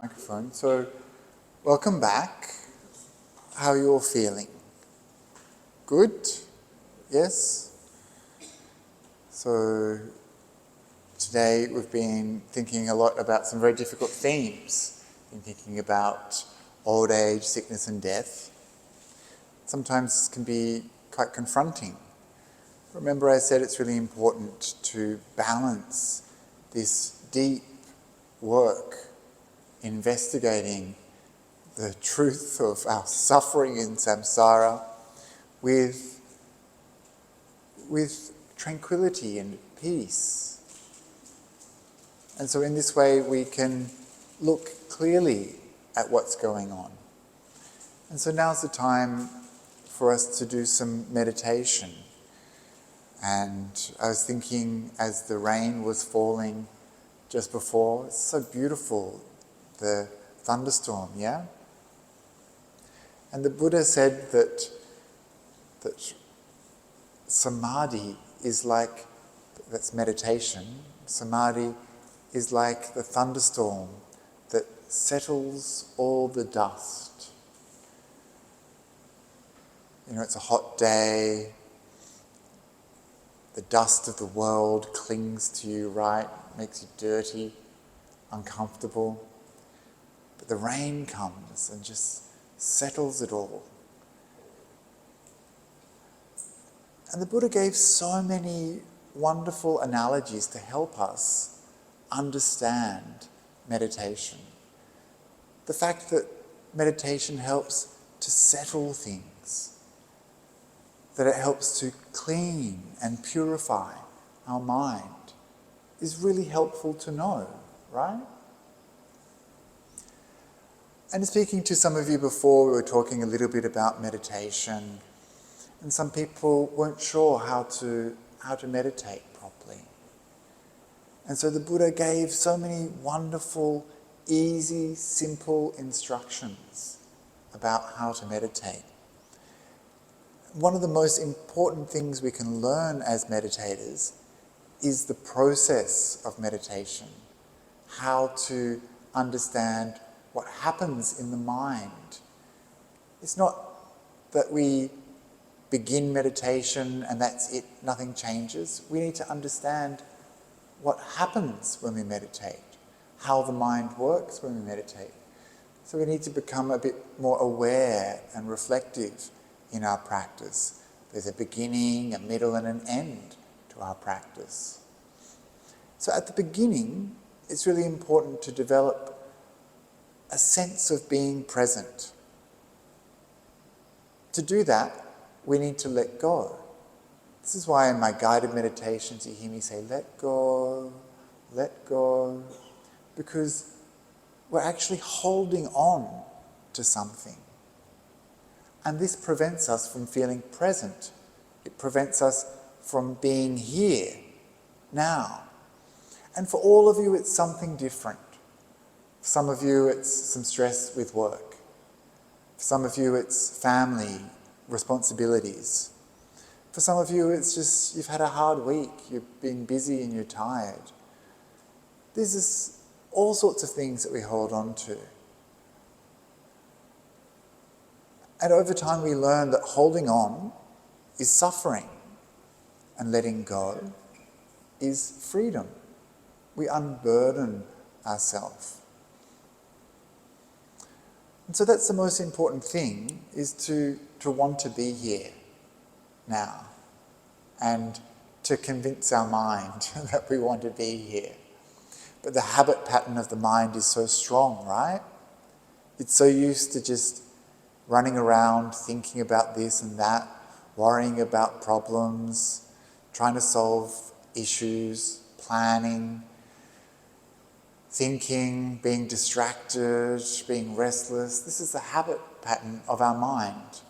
Microphone. So, welcome back. How are you all feeling? Good? Yes? So, today we've been thinking a lot about some very difficult themes. Been thinking about old age, sickness and death. Sometimes this can be quite confronting. Remember I said it's really important to balance this deep work investigating the truth of our suffering in samsara with tranquility and peace. And so in this way we can look clearly at what's going on. And so now's the time for us to do some meditation. And I was thinking as the rain was falling just before, it's so beautiful, the thunderstorm, yeah? And the Buddha said that samadhi is like, that's meditation, samadhi is like the thunderstorm that settles all the dust. You know, it's a hot day, the dust of the world clings to you, right? Makes you dirty, uncomfortable. But the rain comes and just settles it all. And the Buddha gave so many wonderful analogies to help us understand meditation. The fact that meditation helps to settle things, that it helps to clean and purify our mind, is really helpful to know, right? And speaking to some of you before, we were talking a little bit about meditation, and some people weren't sure how to meditate properly. And so the Buddha gave so many wonderful, easy, simple instructions about how to meditate. One of the most important things we can learn as meditators is the process of meditation, how to understand what happens in the mind. It's not that we begin meditation and that's it, nothing changes. We need to understand what happens when we meditate, how the mind works when we meditate. So we need to become a bit more aware and reflective in our practice. There's a beginning, a middle and an end to our practice. So at the beginning, it's really important to develop a sense of being present. To do that, we need to let go. This is why in my guided meditations you hear me say, let go, because we're actually holding on to something. And this prevents us from feeling present. It prevents us from being here, now. And for all of you, it's something different. For some of you, it's some stress with work. For some of you, it's family responsibilities. For some of you, it's just you've had a hard week, you've been busy and you're tired. There's just all sorts of things that we hold on to. And over time we learn that holding on is suffering and letting go is freedom. We unburden ourselves. And so that's the most important thing, is to want to be here now and to convince our mind that we want to be here. But the habit pattern of the mind is so strong, right? It's so used to just running around thinking about this and that, worrying about problems, trying to solve issues, planning, thinking, being distracted, being restless. This is the habit pattern of our mind.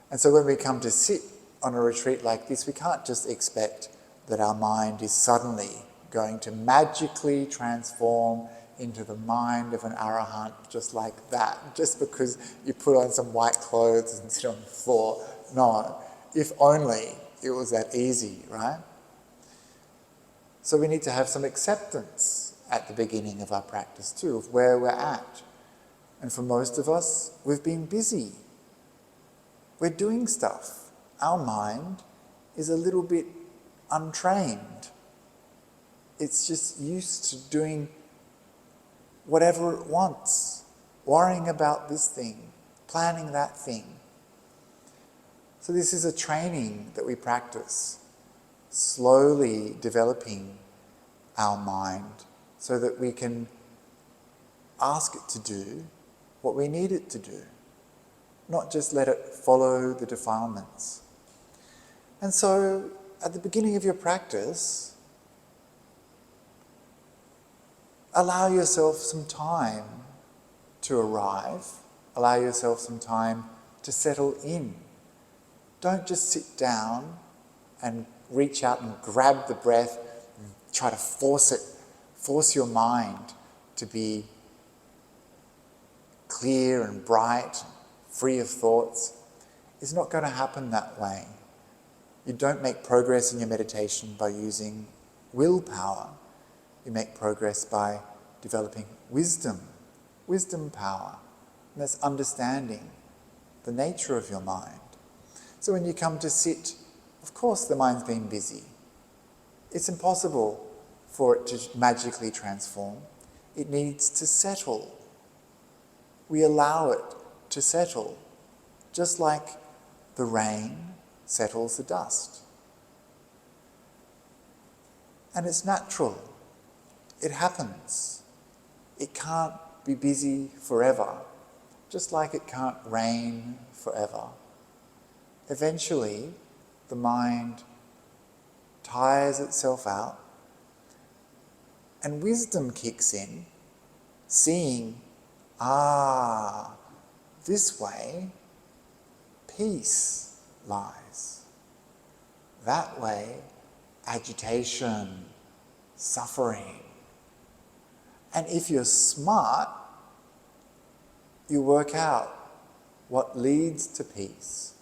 And so when we come to sit on a retreat like this, we can't just expect that our mind is suddenly going to magically transform into the mind of an arahant just like that, just because you put on some white clothes and sit on the floor. No, if only it was that easy, right? So we need to have some acceptance at the beginning of our practice too, of where we're at. And for most of us, we've been busy. We're doing stuff. Our mind is a little bit untrained. It's just used to doing whatever it wants, worrying about this thing, planning that thing. So this is a training that we practice, slowly developing our mind so that we can ask it to do what we need it to do, not just let it follow the defilements. And so at the beginning of your practice, allow yourself some time to arrive, allow yourself some time to settle in. Don't just sit down and reach out and grab the breath and try to force your mind to be clear and bright, free of thoughts. It's not going to happen that way. You don't make progress in your meditation by using willpower. You make progress by developing wisdom power. And that's understanding the nature of your mind. So when you come to sit, of course the mind's been busy. It's impossible for it to magically transform. It needs to settle. We allow it to settle, just like the rain settles the dust. And it's natural. It happens. It can't be busy forever, just like it can't rain forever. Eventually, the mind tires itself out and wisdom kicks in, seeing, this way, peace lies. That way, agitation, suffering. And if you're smart, you work out what leads to peace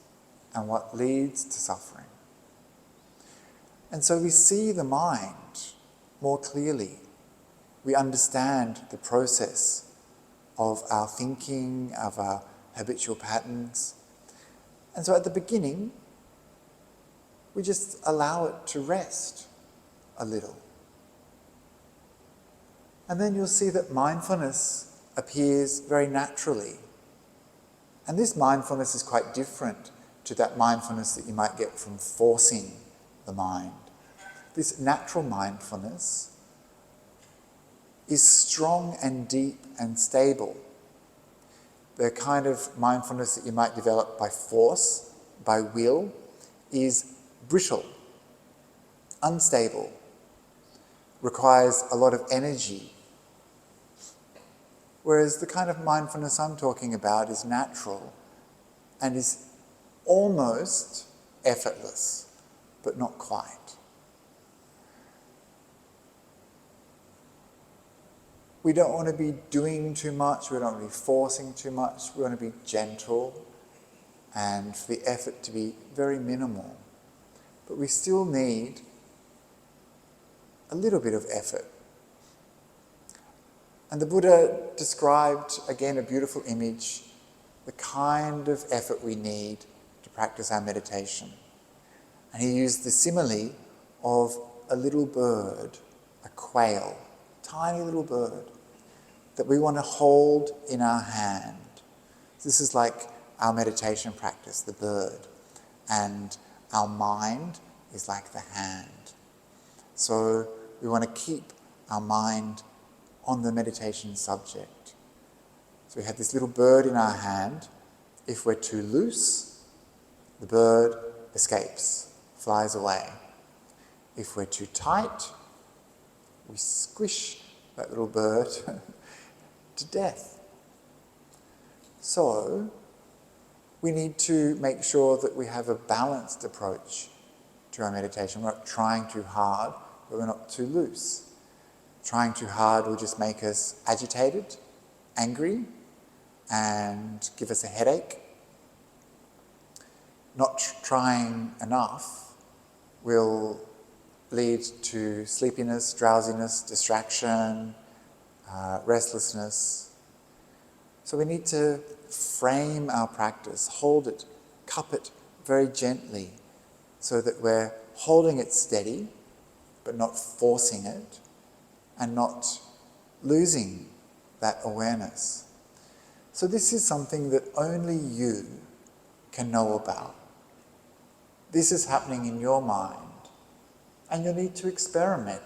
and what leads to suffering. And so we see the mind more clearly. We understand the process of our thinking, of our habitual patterns. And so at the beginning, we just allow it to rest a little. And then you'll see that mindfulness appears very naturally. And this mindfulness is quite different to that mindfulness that you might get from forcing the mind. This natural mindfulness is strong and deep and stable. The kind of mindfulness that you might develop by force, by will, is brittle, unstable, requires a lot of energy. Whereas the kind of mindfulness I'm talking about is natural and is almost effortless, but not quite. We don't want to be doing too much, we don't want to be forcing too much, we want to be gentle and for the effort to be very minimal. But we still need a little bit of effort. And the Buddha described, again, a beautiful image, the kind of effort we need to practice our meditation. And he used the simile of a little bird, a quail, tiny little bird, that we want to hold in our hand. This is like our meditation practice, the bird, and our mind is like the hand. So we want to keep our mind on the meditation subject. So we have this little bird in our hand. If we're too loose, the bird escapes, flies away. If we're too tight, we squish that little bird to death. So we need to make sure that we have a balanced approach to our meditation. We're not trying too hard, but we're not too loose. Trying too hard will just make us agitated, angry, and give us a headache. Not trying enough will lead to sleepiness, drowsiness, distraction, restlessness. So we need to frame our practice, hold it, cup it very gently, so that we're holding it steady, but not forcing it, and not losing that awareness. So this is something that only you can know about. This is happening in your mind, and you'll need to experiment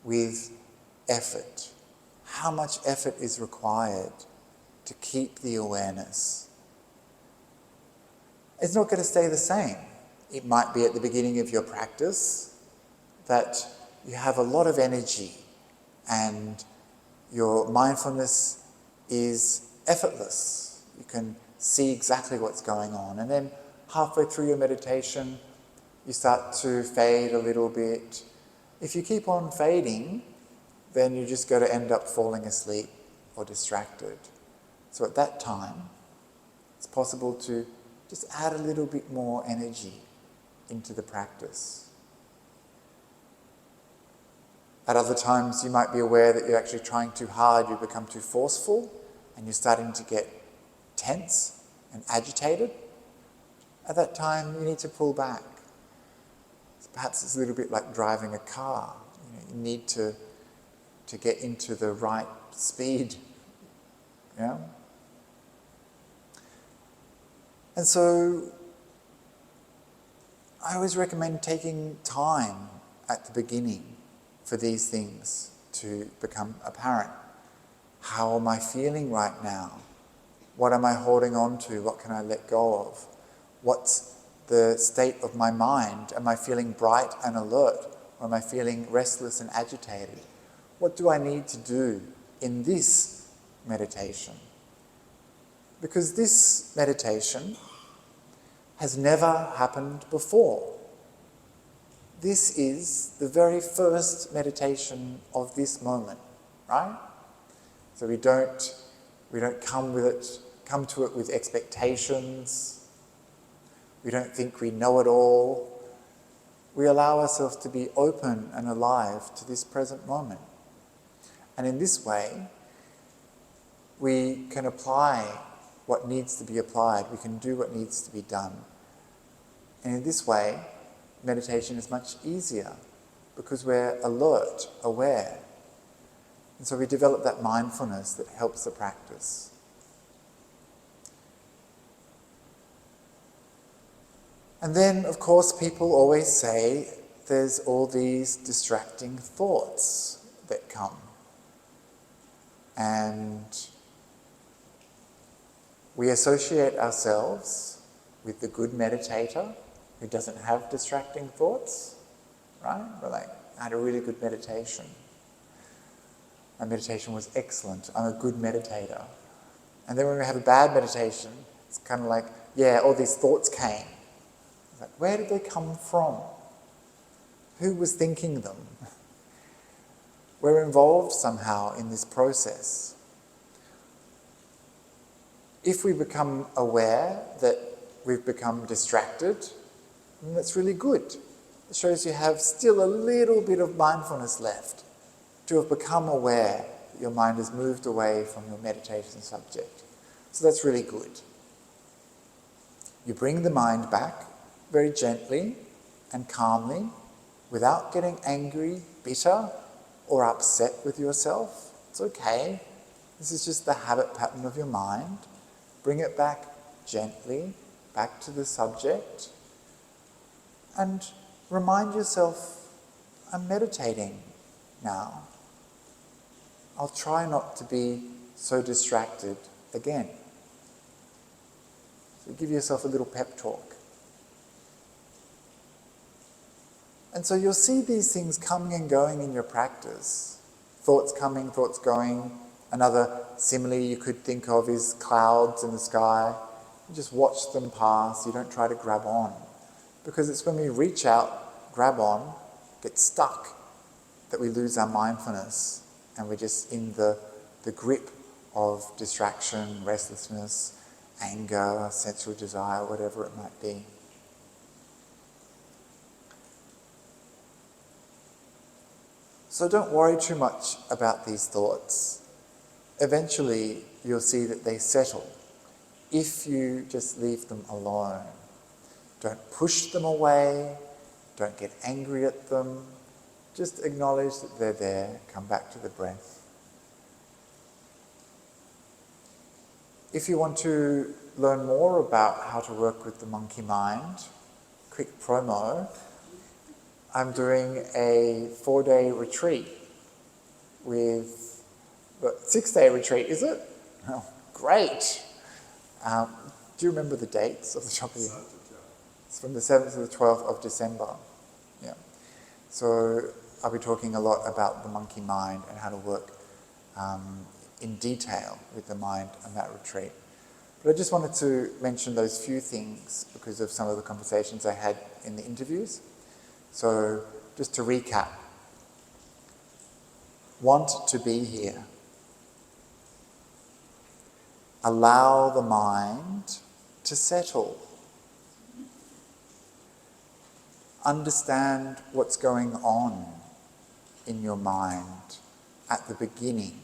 with effort. How much effort is required to keep the awareness? It's not going to stay the same. It might be at the beginning of your practice that you have a lot of energy and your mindfulness is effortless. You can see exactly what's going on. And then halfway through your meditation, you start to fade a little bit. If you keep on fading, then you're just going to end up falling asleep or distracted. So at that time, it's possible to just add a little bit more energy into the practice. At other times, you might be aware that you're actually trying too hard, you become too forceful, and you're starting to get tense and agitated. At that time, you need to pull back. So perhaps it's a little bit like driving a car. You need to get into the right speed. Yeah? And so I always recommend taking time at the beginning for these things to become apparent. How am I feeling right now? What am I holding on to? What can I let go of? What's the state of my mind? Am I feeling bright and alert? Or am I feeling restless and agitated? What do I need to do in this meditation? Because this meditation has never happened before. This is the very first meditation of this moment, right? So we don't come to it with expectations. We don't think we know it all. We allow ourselves to be open and alive to this present moment. And in this way, we can apply what needs to be applied. We can do what needs to be done. And in this way, meditation is much easier because we're alert, aware. And so we develop that mindfulness that helps the practice. And then, of course, people always say there's all these distracting thoughts that come. And we associate ourselves with the good meditator who doesn't have distracting thoughts, right? We're like, I had a really good meditation. My meditation was excellent. I'm a good meditator. And then when we have a bad meditation, it's kind of like, yeah, all these thoughts came. It's like, where did they come from? Who was thinking them? We're involved somehow in this process. If we become aware that we've become distracted, then that's really good. It shows you have still a little bit of mindfulness left to have become aware that your mind has moved away from your meditation subject. So that's really good. You bring the mind back very gently and calmly without getting angry, bitter, or upset with yourself. It's okay. This is just the habit pattern of your mind. Bring it back gently, back to the subject, and remind yourself, I'm meditating now. I'll try not to be so distracted again. So give yourself a little pep talk. And so you'll see these things coming and going in your practice. Thoughts coming, thoughts going. Another simile you could think of is clouds in the sky. You just watch them pass. You don't try to grab on. Because it's when we reach out, grab on, get stuck, that we lose our mindfulness and we're just in the grip of distraction, restlessness, anger, sensual desire, whatever it might be. So don't worry too much about these thoughts. eventually you'll see that they settle if you just leave them alone. Don't push them away, don't get angry at them, just acknowledge that they're there, come back to the breath. If you want to learn more about how to work with the monkey mind, quick promo, I'm doing a 4-day retreat with, 6-day retreat, is it? Oh, great. Do you remember the dates off the top of your head? It's from the 7th to the 12th of December. Yeah. So I'll be talking a lot about the monkey mind and how to work in detail with the mind on that retreat. But I just wanted to mention those few things because of some of the conversations I had in the interviews. So just to recap, want to be here. Allow the mind to settle. Understand what's going on in your mind at the beginning.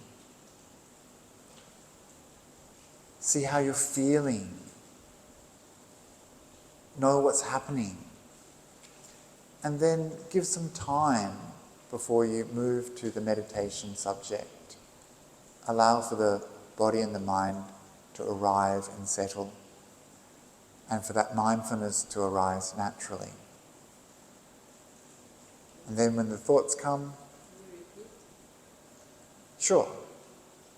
See how you're feeling. Know what's happening. And then give some time before you move to the meditation subject. Allow for the body and the mind to arrive and settle, and for that mindfulness to arise naturally. And then when the thoughts come, sure,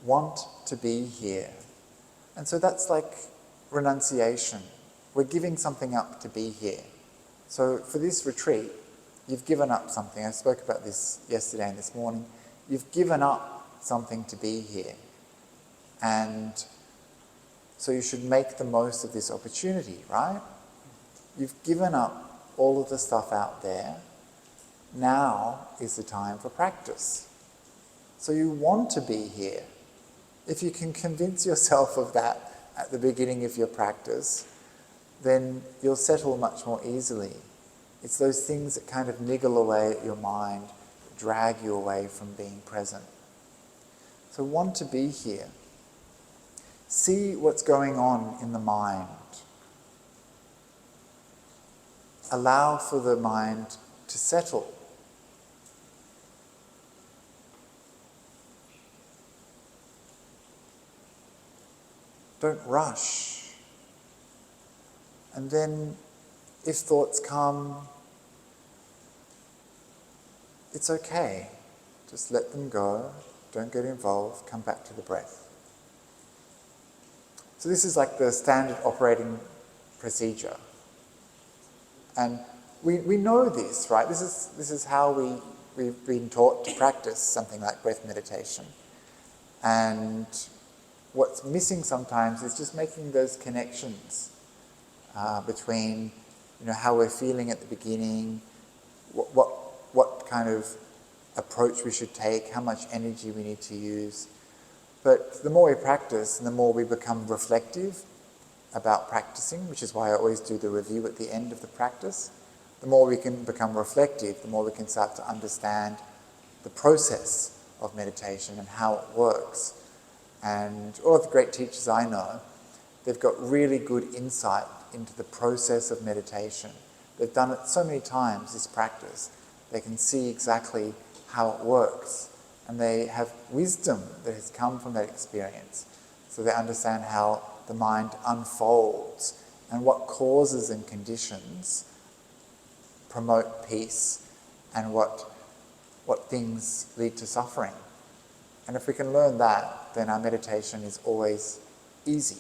want to be here. And so that's like renunciation. We're giving something up to be here. So for this retreat, you've given up something. I spoke about this yesterday and this morning. You've given up something to be here. And so you should make the most of this opportunity, right? You've given up all of the stuff out there. Now is the time for practice. So you want to be here. If you can convince yourself of that at the beginning of your practice, then you'll settle much more easily. It's those things that kind of niggle away at your mind, drag you away from being present. So want to be here. See what's going on in the mind. Allow for the mind to settle. Don't rush. And then if thoughts come, it's okay. Just let them go. Don't get involved. Come back to the breath. So this is like the standard operating procedure. And we know this, right? This is how we've been taught to practice something like breath meditation. And what's missing sometimes is just making those connections between, how we're feeling at the beginning, what kind of approach we should take, how much energy we need to use. But the more we practice and the more we become reflective about practicing, which is why I always do the review at the end of the practice, the more we can become reflective, the more we can start to understand the process of meditation and how it works. And all of the great teachers I know, they've got really good insight into the process of meditation. They've done it so many times, this practice. They can see exactly how it works. And they have wisdom that has come from that experience. So they understand how the mind unfolds and what causes and conditions promote peace and what things lead to suffering. And if we can learn that, then our meditation is always easy.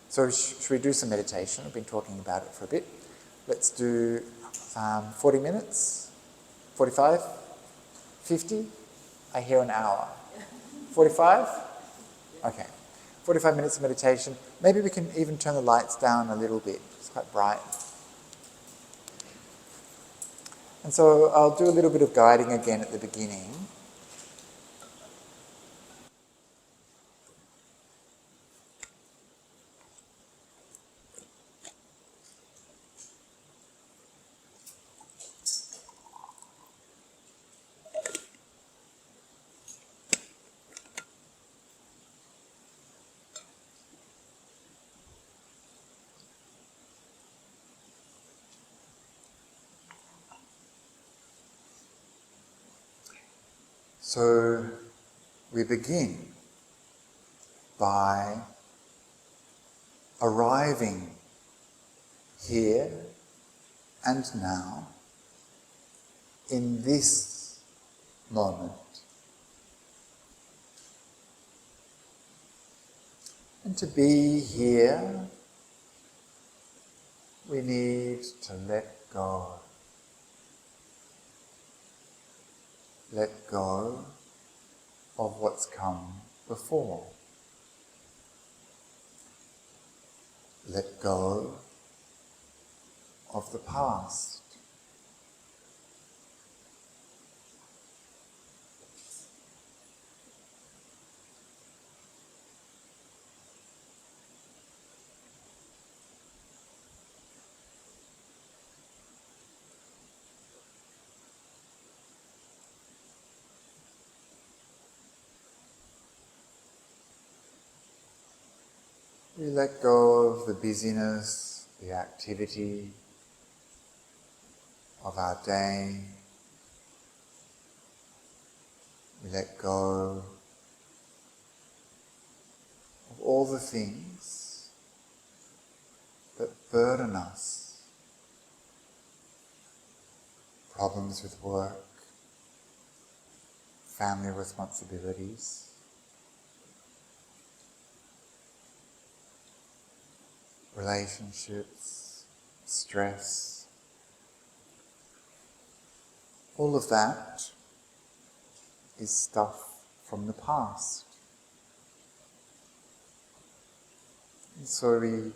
So should we do some meditation? I've been talking about it for a bit. Let's do 40 minutes. 45? 50? I hear an hour. 45? Okay. 45 minutes of meditation. Maybe we can even turn the lights down a little bit. It's quite bright. And so I'll do a little bit of guiding again at the beginning. So we begin by arriving here and now in this moment. And to be here, we need to let go. Let go of what's come before. Let go of the past. We let go of the busyness, the activity of our day. We let go of all the things that burden us. Problems with work, family responsibilities, relationships, stress. All of that is stuff from the past. And so we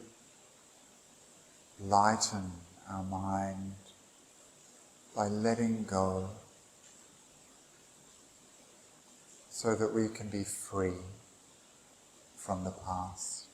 lighten our mind by letting go so that we can be free from the past.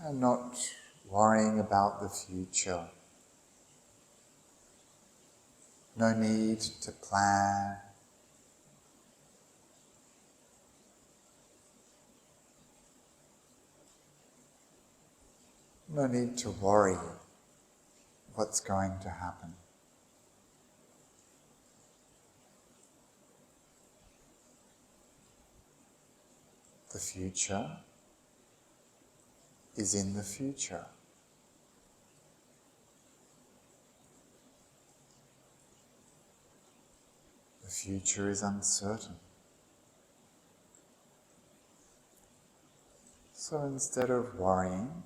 And not worrying about the future. No need to plan. No need to worry what's going to happen. The future is in the future. The future is uncertain. So instead of worrying,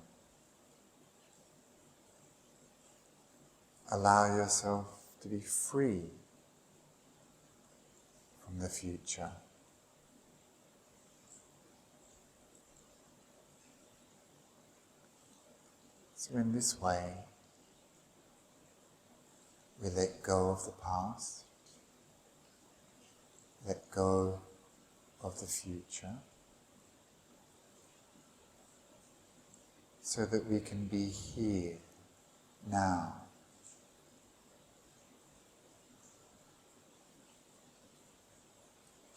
allow yourself to be free from the future. So in this way, we let go of the past, let go of the future, so that we can be here, now.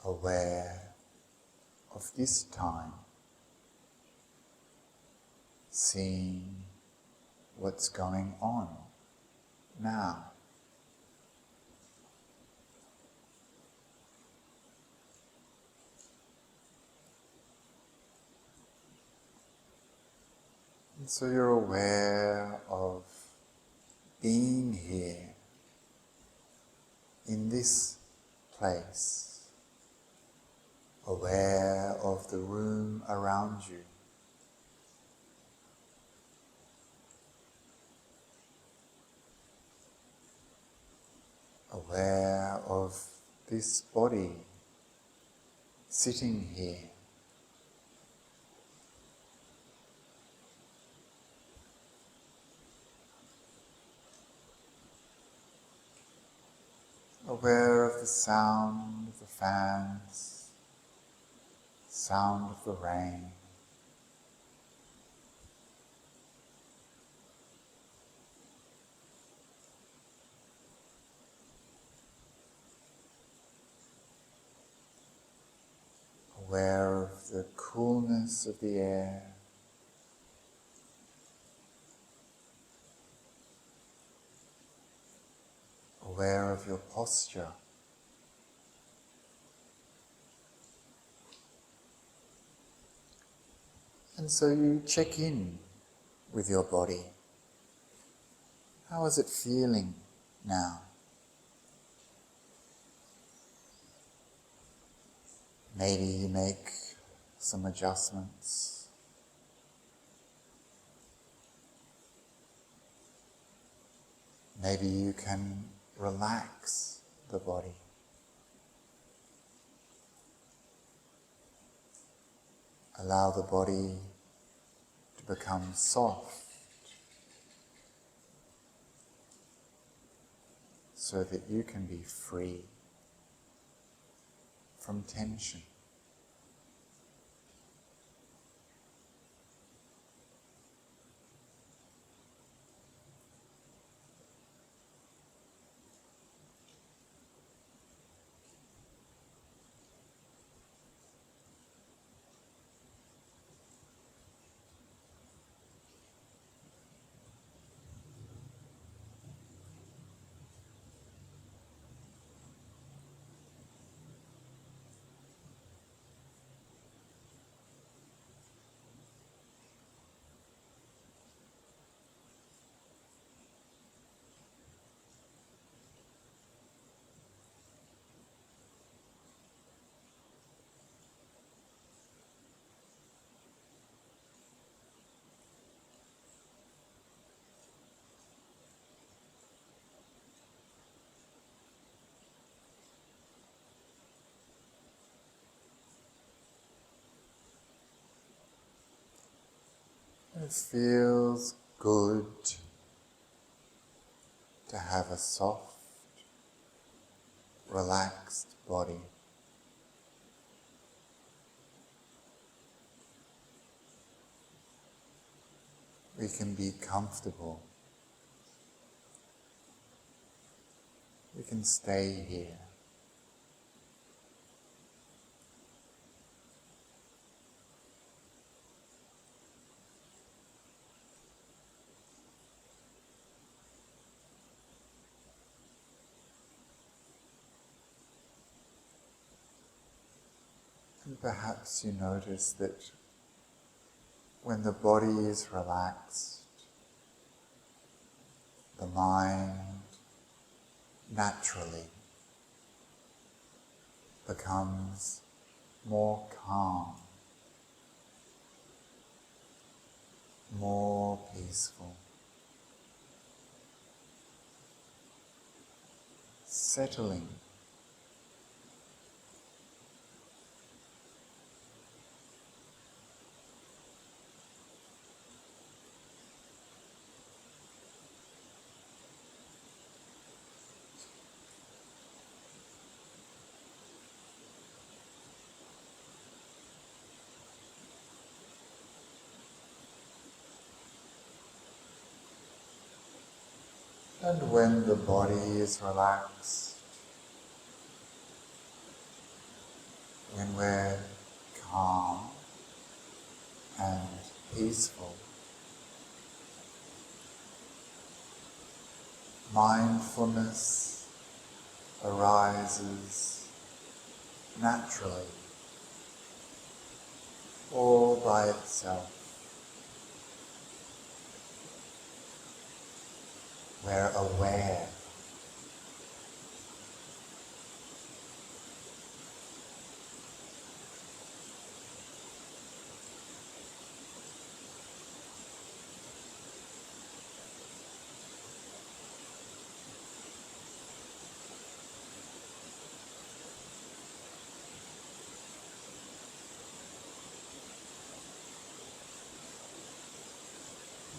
Aware of this time, seeing what's going on now. And so you're aware of being here in this place, aware of the room around you, aware of this body sitting here, aware of the sound of the fans, sound of the rain. Aware of the coolness of the air. Aware of your posture. And so you check in with your body. How is it feeling now? Maybe you make some adjustments. Maybe you can relax the body. Allow the body to become soft so that you can be free from tension. It feels good to have a soft, relaxed body. We can be comfortable. We can stay here. And perhaps you notice that when the body is relaxed, the mind naturally becomes more calm, more peaceful, settling. And when the body is relaxed, when we're calm and peaceful, mindfulness arises naturally, all by itself. We're aware.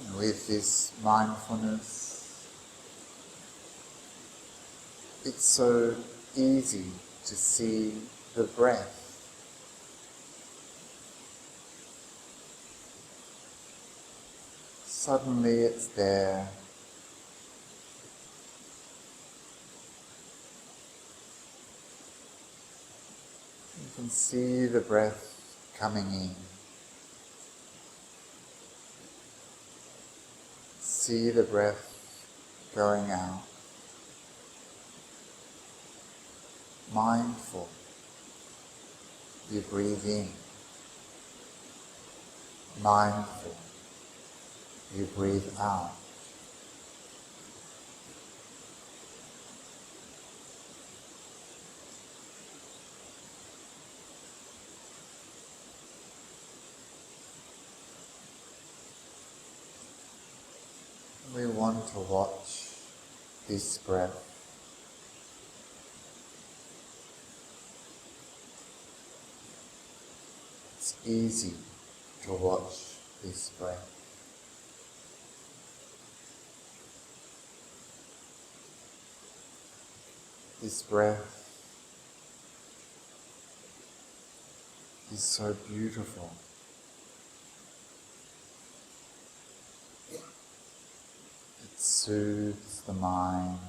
And with this mindfulness, It's so easy to see the breath. Suddenly it's there. You can see the breath coming in. See the breath going out. Mindful. You breathe in. Mindful. You breathe out. We want to watch this breath. It's easy to watch this breath. This breath is so beautiful. It soothes the mind,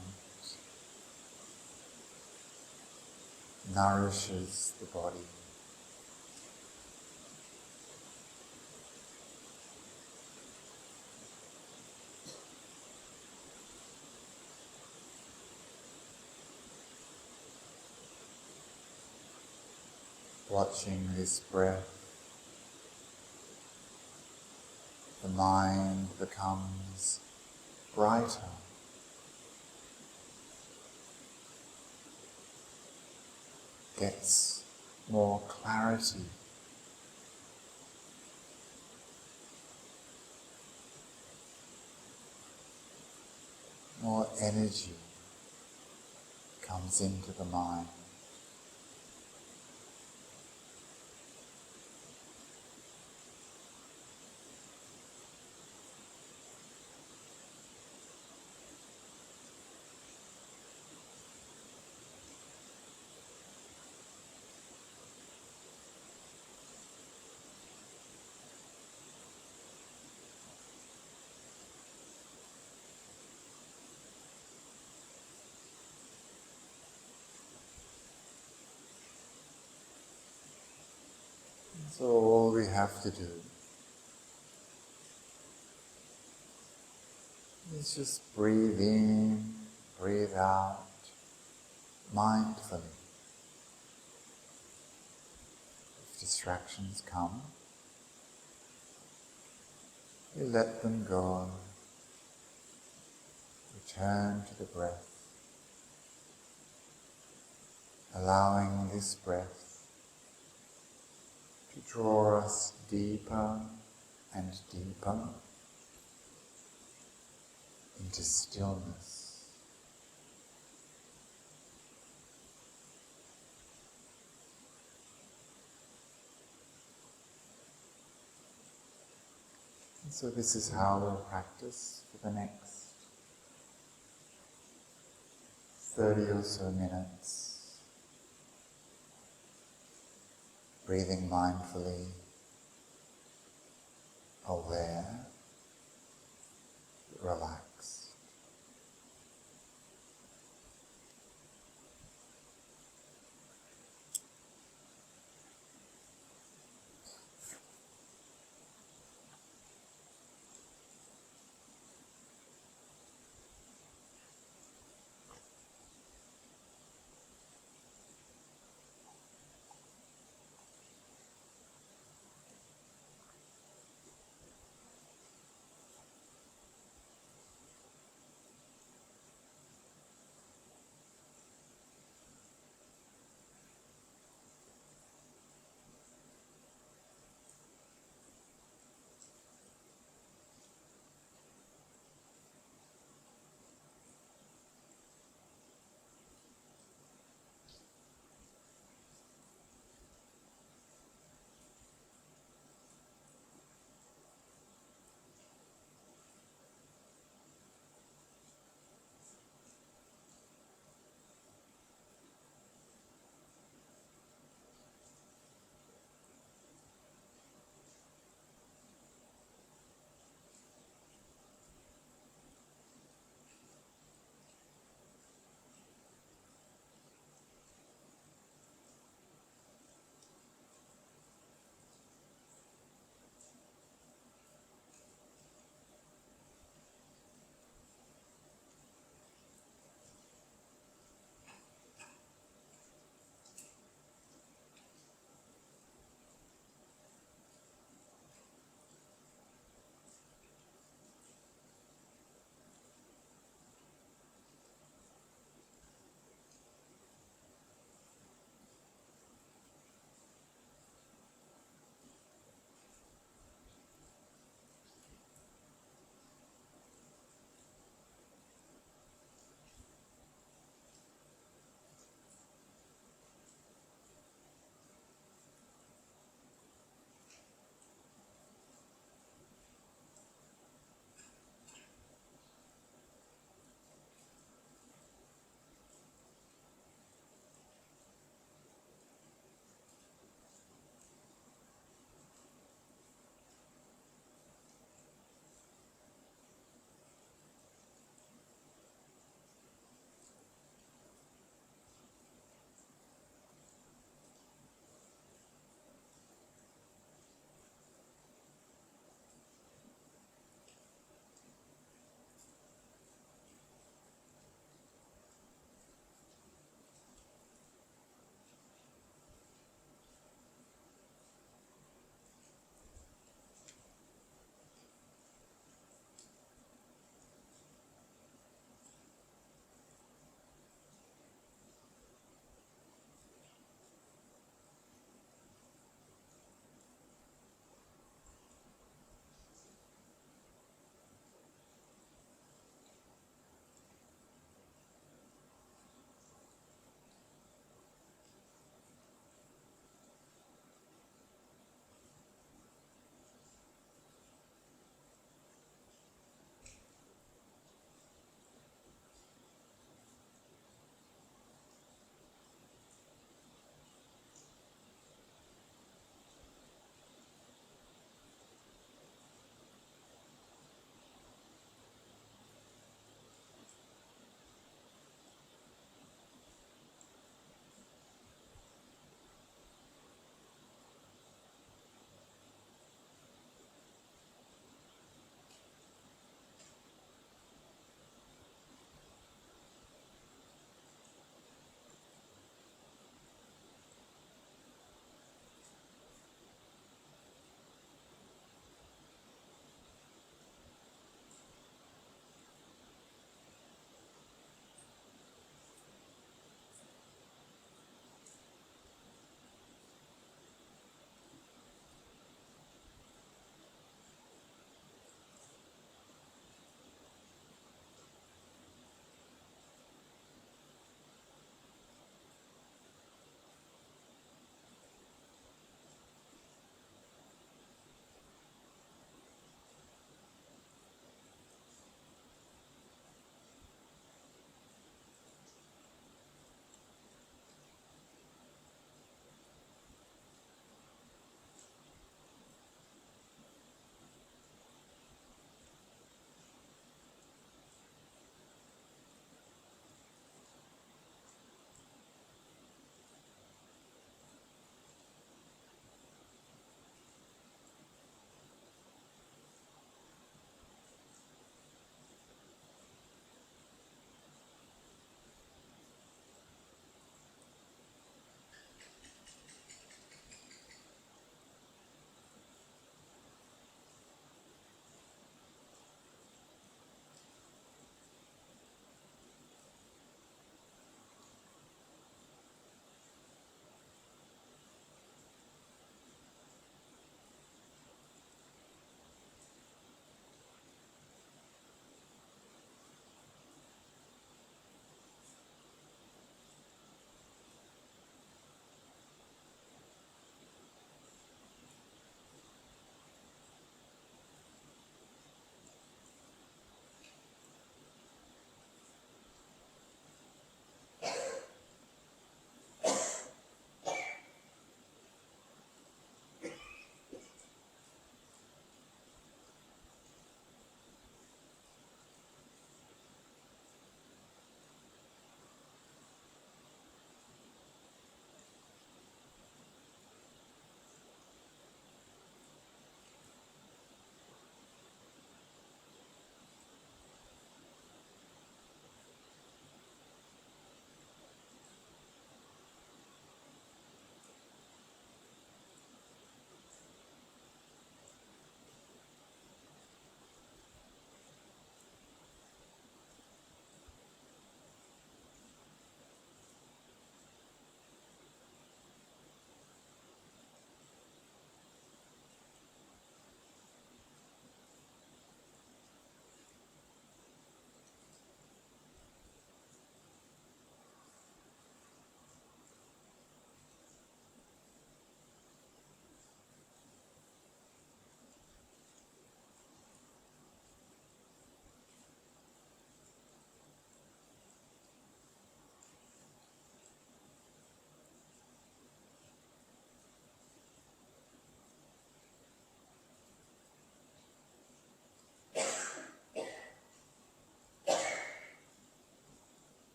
nourishes the body. Watching this breath, the mind becomes brighter. Gets more clarity. More energy comes into the mind. So all we have to do is just breathe in, breathe out, mindfully. If distractions come, we let them go. Return to the breath, allowing this breath to draw us deeper and deeper into stillness. And so this is how we'll practice for the next 30 or so minutes, breathing mindfully, aware, relaxed.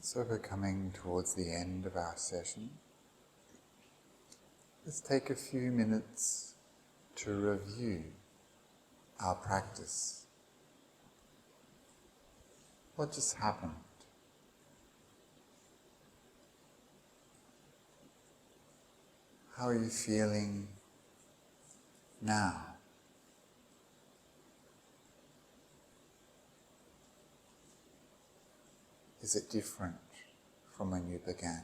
So we're coming towards the end of our session. Let's take a few minutes to review our practice. What just happened? How are you feeling now? Is it different from when you began?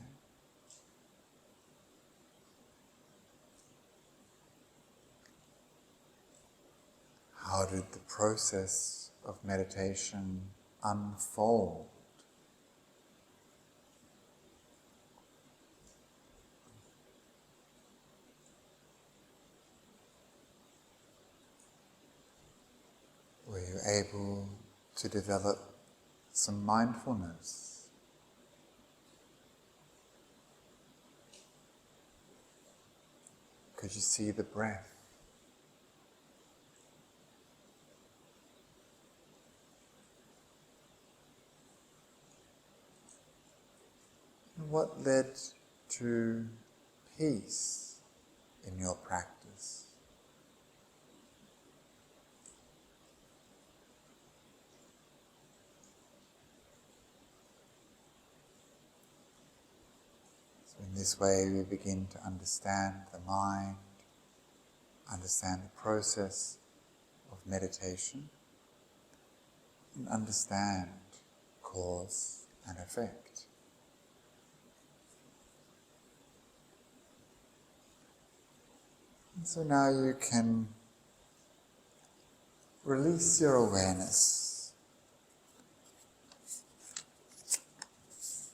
How did the process of meditation unfold? Were you able to develop some mindfulness? Could you see the breath? And what led to peace in your practice? So in this way we begin to understand the mind, understand the process of meditation, and understand cause and effect. And so now you can release your awareness,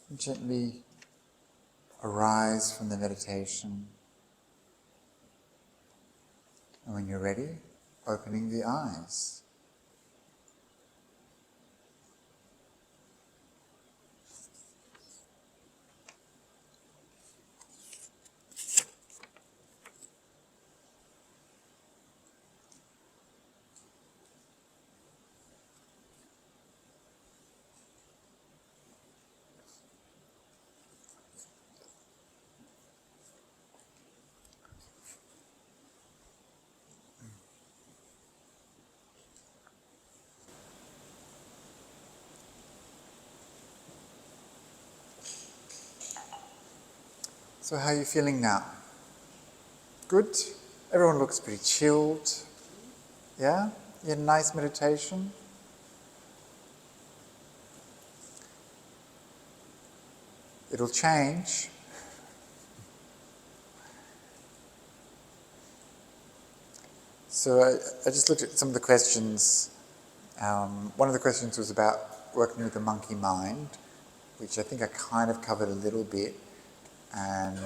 and gently arise from the meditation, and when you're ready, opening the eyes. So how are you feeling now? Good? Everyone looks pretty chilled. Yeah? You had a nice meditation? It'll change. So I just looked at some of the questions. One of the questions was about working with the monkey mind, which I think I kind of covered a little bit and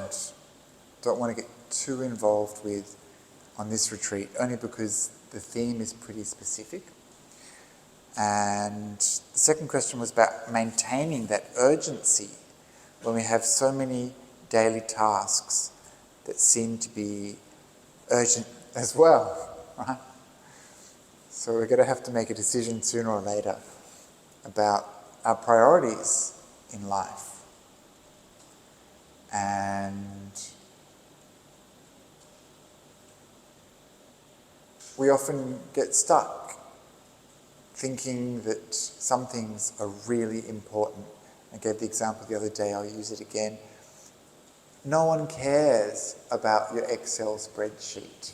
don't want to get too involved with on this retreat, only because the theme is pretty specific. And the second question was about maintaining that urgency when we have so many daily tasks that seem to be urgent as well, right? So we're going to have to make a decision sooner or later about our priorities in life. And we often get stuck thinking that some things are really important. I gave the example the other day, I'll use it again. No one cares about your Excel spreadsheet.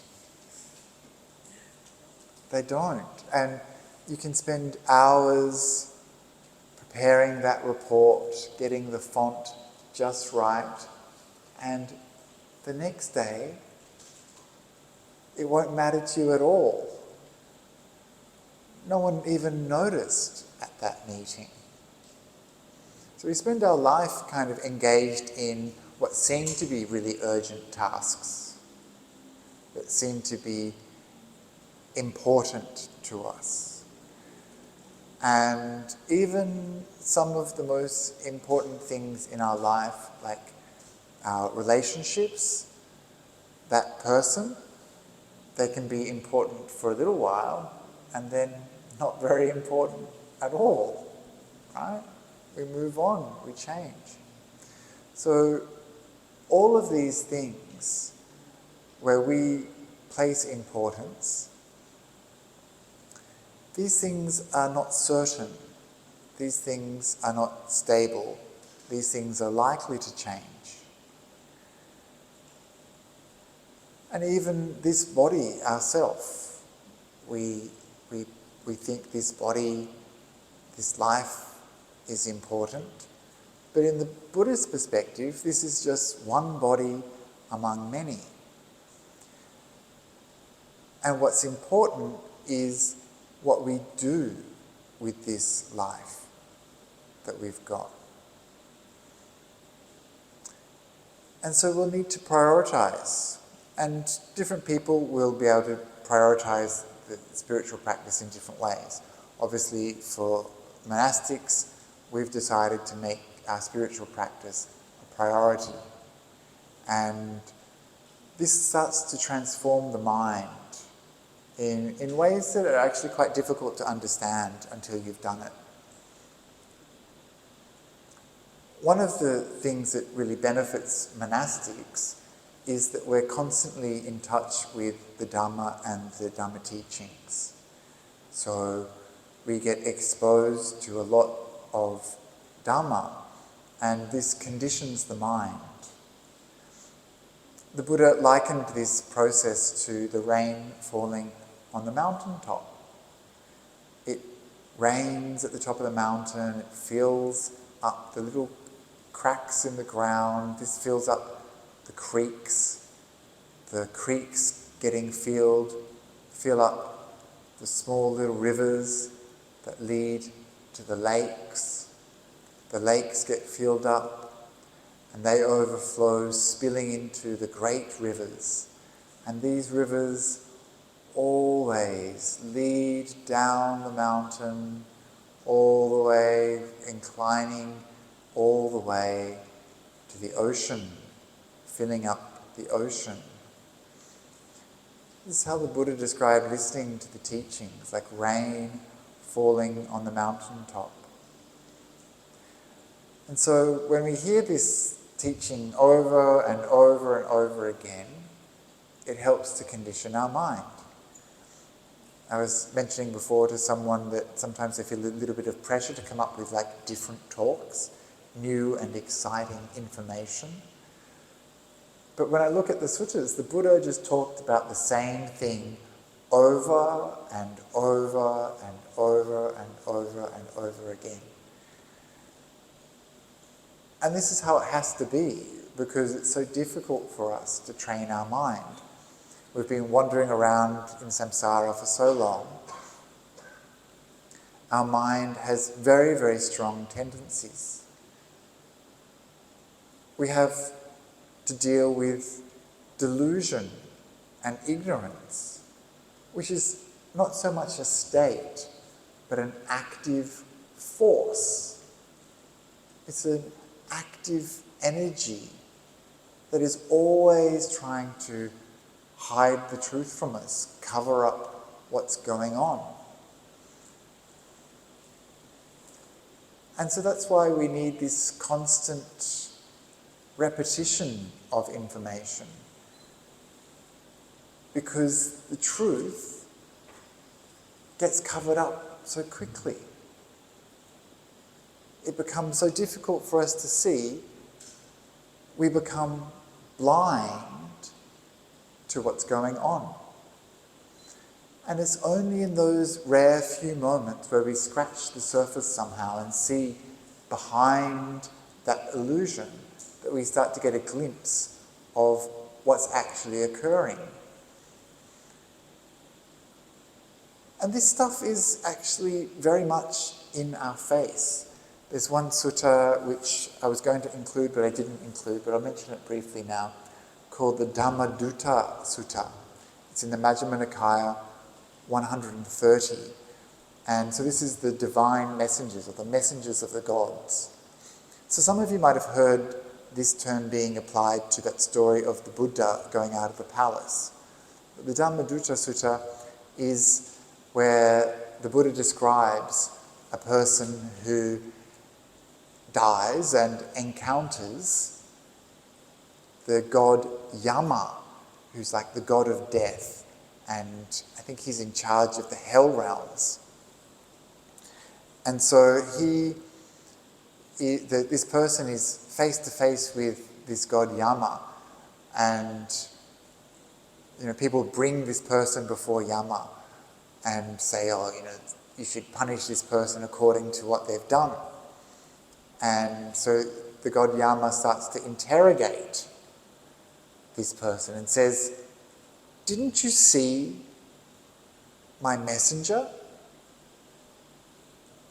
They don't. And you can spend hours preparing that report, getting the font just right, and the next day it won't matter to you at all. No one even noticed at that meeting. So we spend our life kind of engaged in what seem to be really urgent tasks, that seem to be important to us. And even some of the most important things in our life, like our relationships, that person, they can be important for a little while and then not very important at all, right? we move on, we change. So all of these things where we place importance, these things are not certain. These things are not stable. These things are likely to change. And even this body, ourself, we think this body, this life is important. But in the Buddhist perspective, this is just one body among many. And what's important is what we do with this life that we've got. And so we'll need to prioritize. And different people will be able to prioritize the spiritual practice in different ways. Obviously, for monastics, we've decided to make our spiritual practice a priority. And this starts to transform the mind in ways that are actually quite difficult to understand until you've done it. One of the things that really benefits monastics is that we're constantly in touch with the Dhamma and the Dhamma teachings. So we get exposed to a lot of Dhamma, and this conditions the mind. The Buddha likened this process to the rain falling on the mountaintop. It rains at the top of the mountain, it fills up the little cracks in the ground, this fills up the creeks getting filled, fill up the small little rivers that lead to the lakes get filled up and they overflow, spilling into the great rivers. And these rivers always lead down the mountain, all the way, inclining all the way to the ocean, filling up the ocean. This is how the Buddha described listening to the teachings, like rain falling on the mountaintop. And so when we hear this teaching over and over and over again, it helps to condition our mind. I was mentioning before to someone that sometimes they feel a little bit of pressure to come up with like different talks, new and exciting information. But when I look at the suttas, the Buddha just talked about the same thing over and over and over and over and over again. And this is how it has to be, because it's so difficult for us to train our mind. We've been wandering around in samsara for so long. Our mind has very, very strong tendencies. We have to deal with delusion and ignorance, which is not so much a state, but an active force. It's an active energy that is always trying to hide the truth from us, cover up what's going on. And so that's why we need this constant repetition of information, because the truth gets covered up so quickly. It becomes so difficult for us to see. We become blind to what's going on. And it's only in those rare few moments where we scratch the surface somehow and see behind that illusion that we start to get a glimpse of what's actually occurring. And this stuff is actually very much in our face. There's one sutta which I was going to include but I didn't include, but I'll mention it briefly now, called the Dhammadutta Sutta. It's in the Majjhima Nikaya 130. And so this is the divine messengers, or the messengers of the gods. So some of you might have heard this term being applied to that story of the Buddha going out of the palace. The Dhammadutta Sutta is where the Buddha describes a person who dies and encounters the god Yama, who's like the god of death, and I think he's in charge of the hell realms. And so this person is face to face with this god Yama, and people bring this person before Yama and say, you should punish this person according to what they've done. And so the god Yama starts to interrogate this person and says, "Didn't you see my messenger?"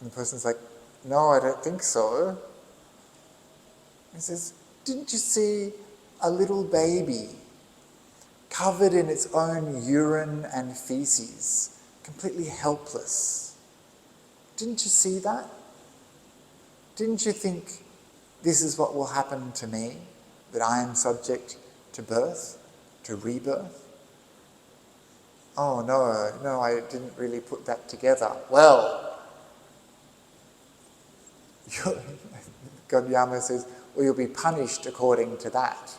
And the person's like, "No, I don't think so." He says, "Didn't you see a little baby covered in its own urine and feces, completely helpless? Didn't you see that? Didn't you think this is what will happen to me, that I am subject to birth, to rebirth?" "Oh, no, I didn't really put that together." "Well," God Yama says, "well, you'll be punished according to that."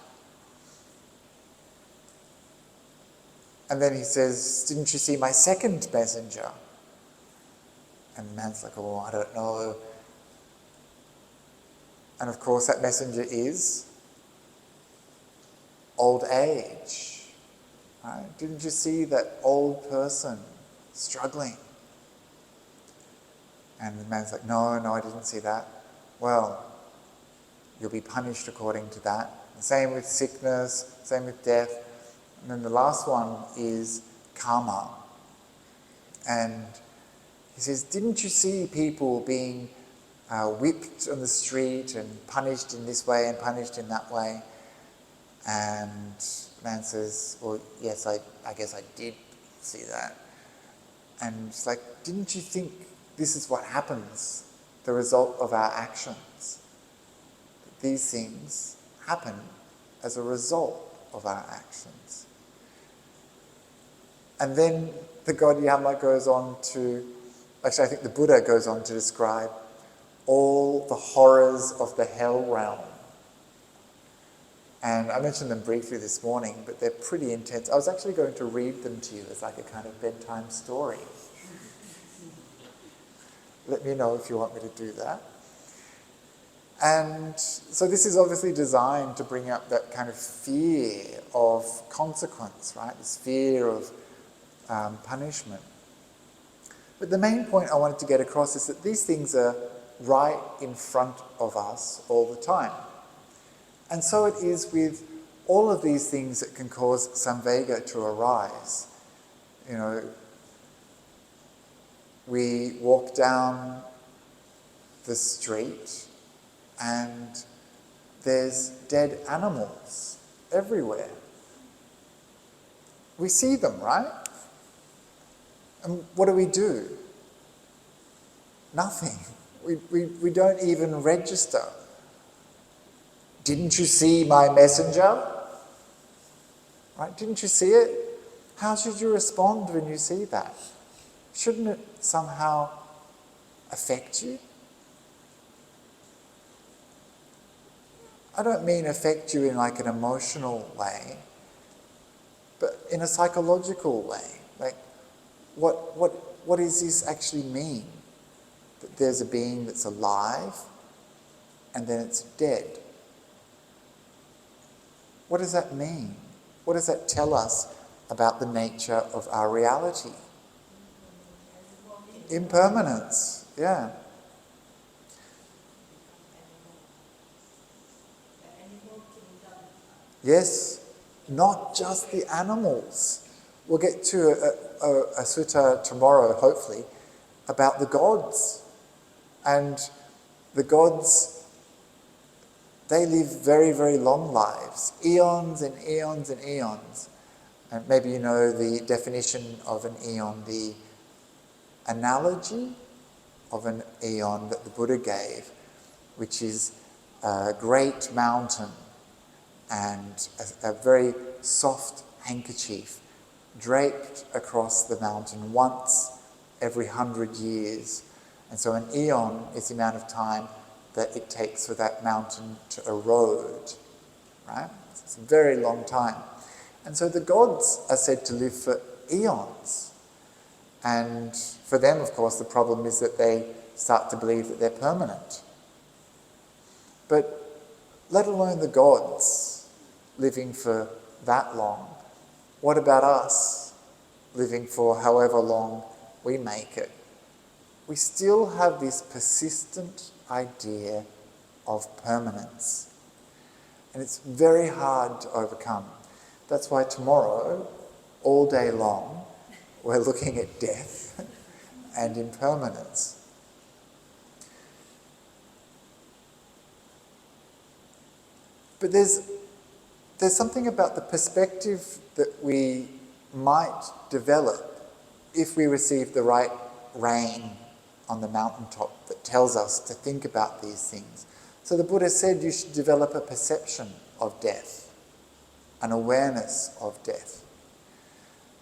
And then he says, "Didn't you see my second messenger?" And the man's like, "Oh, I don't know." And of course that messenger is old age. Right? "Didn't you see that old person struggling?" And the man's like, no, I didn't see that." "Well, you'll be punished according to that." The same with sickness, same with death. And then the last one is karma. And he says, "Didn't you see people being whipped on the street and punished in this way and punished in that way?" And the man says, "Well, yes, I guess I did see that." And it's like, "Didn't you think this is what happens, the result of our actions? These things happen as a result of our actions." And then the god Yama goes on to, actually I think the Buddha goes on to describe all the horrors of the hell realm. And I mentioned them briefly this morning, but they're pretty intense. I was actually going to read them to you as like a kind of bedtime story. Let me know if you want me to do that. And so this is obviously designed to bring up that kind of fear of consequence, right? This fear of punishment. But the main point I wanted to get across is that these things are right in front of us all the time. And so it is with all of these things that can cause Samvega to arise. We walk down the street and there's dead animals everywhere. We see them, right? And what do? Nothing. We don't even register. "Didn't you see my messenger?" Right? Didn't you see it? How should you respond when you see that? Shouldn't it somehow affect you? I don't mean affect you in like an emotional way, but in a psychological way. Like, what does this actually mean? That there's a being that's alive and then it's dead. What does that mean? What does that tell us about the nature of our reality? Impermanence, yeah. Yes, not just the animals. We'll get to a sutta tomorrow, hopefully, about the gods. And the gods, they live very, very long lives, eons and eons and eons. And maybe you know the definition of an eon, the analogy of an eon that the Buddha gave, which is a great mountain and a very soft handkerchief draped across the mountain once every 100 years. And so an eon is the amount of time that it takes for that mountain to erode, right? It's a very long time. And so the gods are said to live for eons. And for them, of course, the problem is that they start to believe that they're permanent. But let alone the gods living for that long, what about us living for however long we make it? We still have this persistent idea of permanence. And it's very hard to overcome. That's why tomorrow, all day long, we're looking at death and impermanence. But there's something about the perspective that we might develop if we receive the right rain on the mountaintop that tells us to think about these things. So the Buddha said you should develop a perception of death, an awareness of death.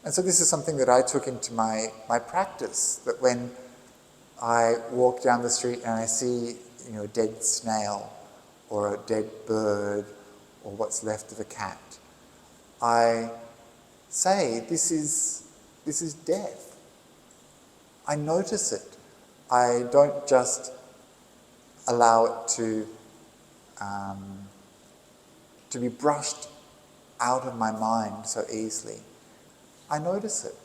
And so this is something that I took into my practice, that when I walk down the street and I see, a dead snail or a dead bird or what's left of a cat, I say, this is death. I notice it. I don't just allow it to be brushed out of my mind so easily. I notice it.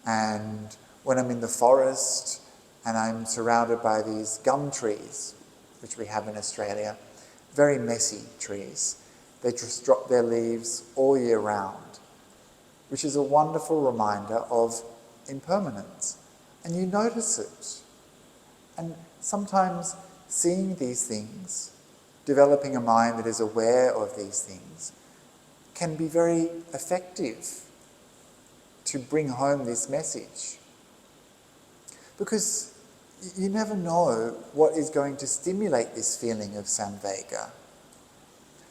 And when I'm in the forest and I'm surrounded by these gum trees, which we have in Australia, very messy trees, they just drop their leaves all year round, which is a wonderful reminder of impermanence. And you notice it. And sometimes seeing these things, developing a mind that is aware of these things, can be very effective to bring home this message. Because you never know what is going to stimulate this feeling of Samvega.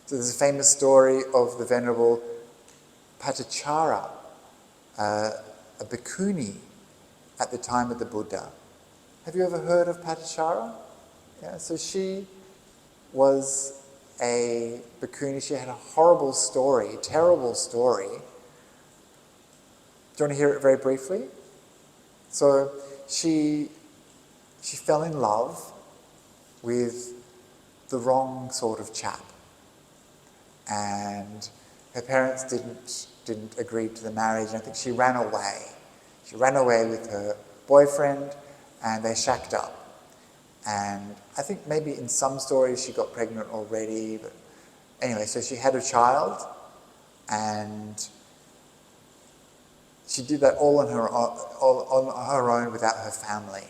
So there's a famous story of the Venerable Patachara, a bhikkhuni at the time of the Buddha. Have you ever heard of Patachara? Yeah, so she was a bhikkhuni. She had a horrible story, terrible story. Do you want to hear it very briefly? So she fell in love with the wrong sort of chap, and her parents didn't agree to the marriage, and I think she ran away. She ran away with her boyfriend, and they shacked up. And I think maybe in some stories she got pregnant already, but anyway, so she had a child, and she did that all on her own without her family.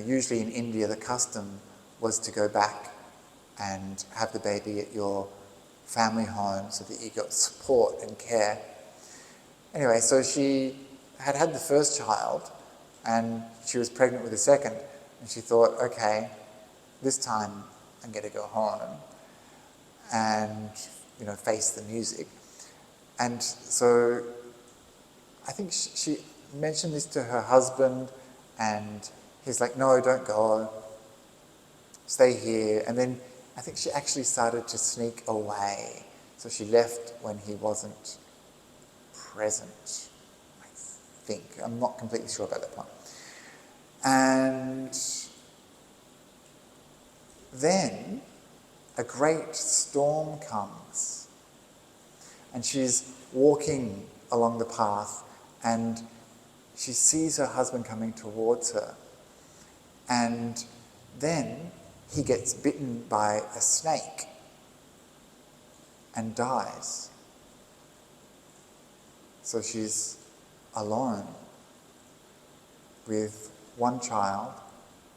Usually in India the custom was to go back and have the baby at your family home so that you got support and care. Anyway, so she had the first child and she was pregnant with the second, and she thought, okay, this time I'm going to go home and face the music. And so I think she mentioned this to her husband, and he's like, no, don't go, stay here. And then I think she actually started to sneak away. So she left when he wasn't present, I think. I'm not completely sure about that part. And then a great storm comes, and she's walking along the path, and she sees her husband coming towards her. And then he gets bitten by a snake and dies. So she's alone with one child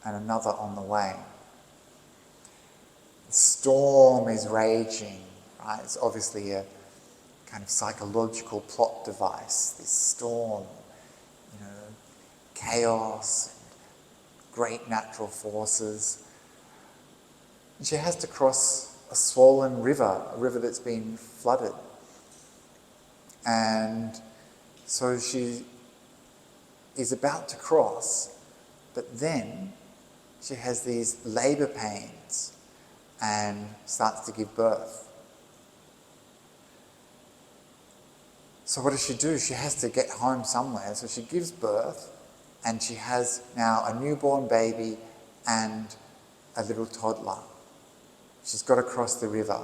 and another on the way. The storm is raging, right? It's obviously a kind of psychological plot device, this storm, chaos, great natural forces. And she has to cross a swollen river, a river that's been flooded. And so she is about to cross, but then she has these labour pains and starts to give birth. So what does she do? She has to get home somewhere. So she gives birth, and she has now a newborn baby and a little toddler. She's got to cross the river.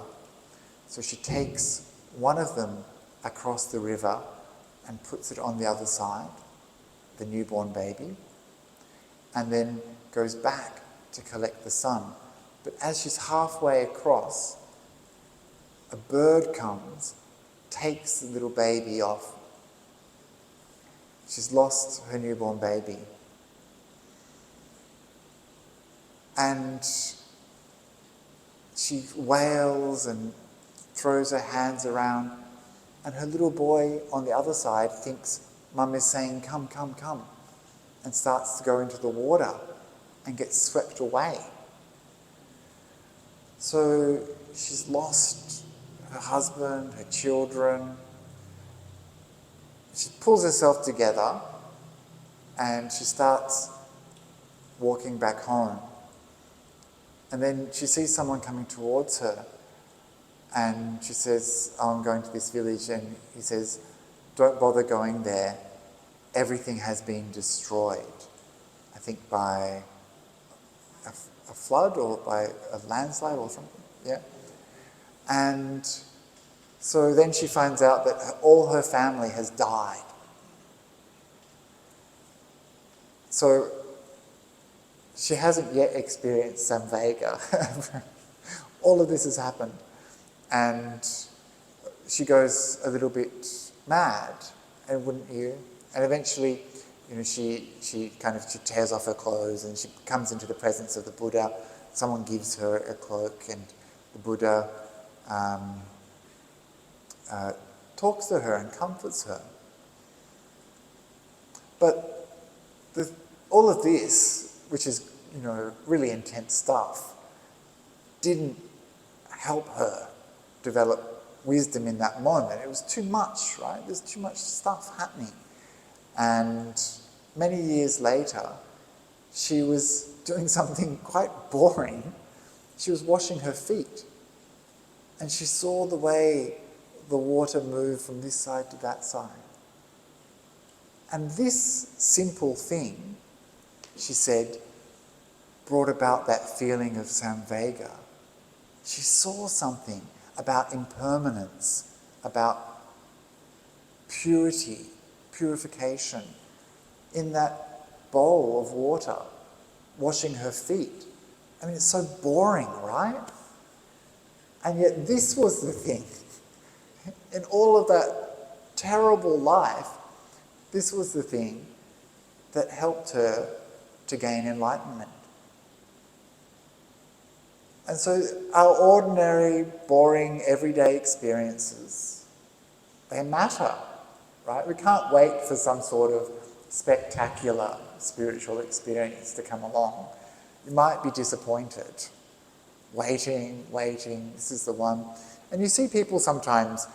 So she takes one of them across the river and puts it on the other side, the newborn baby, and then goes back to collect the son. But as she's halfway across, a bird comes, takes the little baby off. She's lost her newborn baby. And she wails and throws her hands around, and her little boy on the other side thinks Mum is saying, "Come, come, come," and starts to go into the water and gets swept away. So she's lost her husband, her children. She pulls herself together and she starts walking back home. And then she sees someone coming towards her, and she says, "Oh, I'm going to this village." And he says, "Don't bother going there. Everything has been destroyed." I think by a flood or by a landslide or something. Yeah. And so then she finds out that all her family has died. So she hasn't yet experienced Samvega. All of this has happened. And she goes a little bit mad, and wouldn't you? And eventually, she tears off her clothes and she comes into the presence of the Buddha. Someone gives her a cloak, and the Buddha talks to her and comforts her. But all of this, which is really intense stuff, didn't help her develop wisdom in that moment. It was too much, right? There's too much stuff happening. And many years later, she was doing something quite boring. She was washing her feet, and she saw the way the water moved from this side to that side. And this simple thing, she said, brought about that feeling of Samvega. She saw something about impermanence, about purity, purification, in that bowl of water, washing her feet. I mean, it's so boring, right? And yet this was the thing. In all of that terrible life, this was the thing that helped her to gain enlightenment. And so our ordinary, boring, everyday experiences, they matter, right? We can't wait for some sort of spectacular spiritual experience to come along. You might be disappointed. Waiting, this is the one. And you see people sometimes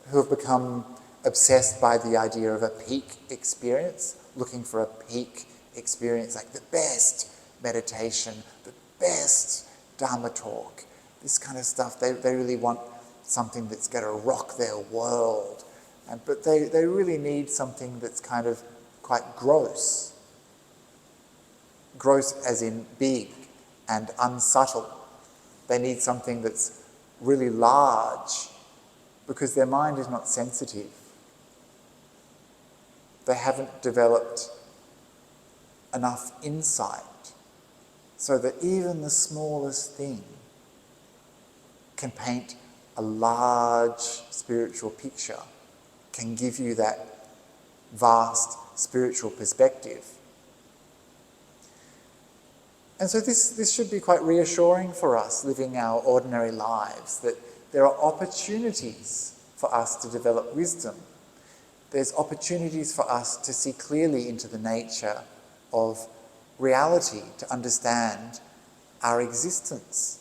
who have become obsessed by the idea of a peak experience, looking for a peak experience, like the best meditation, the best Dharma talk, this kind of stuff. They really want something that's going to rock their world. But they really need something that's kind of quite gross. Gross as in big and unsubtle. They need something that's really large because their mind is not sensitive. They haven't developed enough insight so that even the smallest thing can paint a large spiritual picture, can give you that vast spiritual perspective. And so this should be quite reassuring for us living our ordinary lives, that there are opportunities for us to develop wisdom. There's opportunities for us to see clearly into the nature of reality, to understand our existence.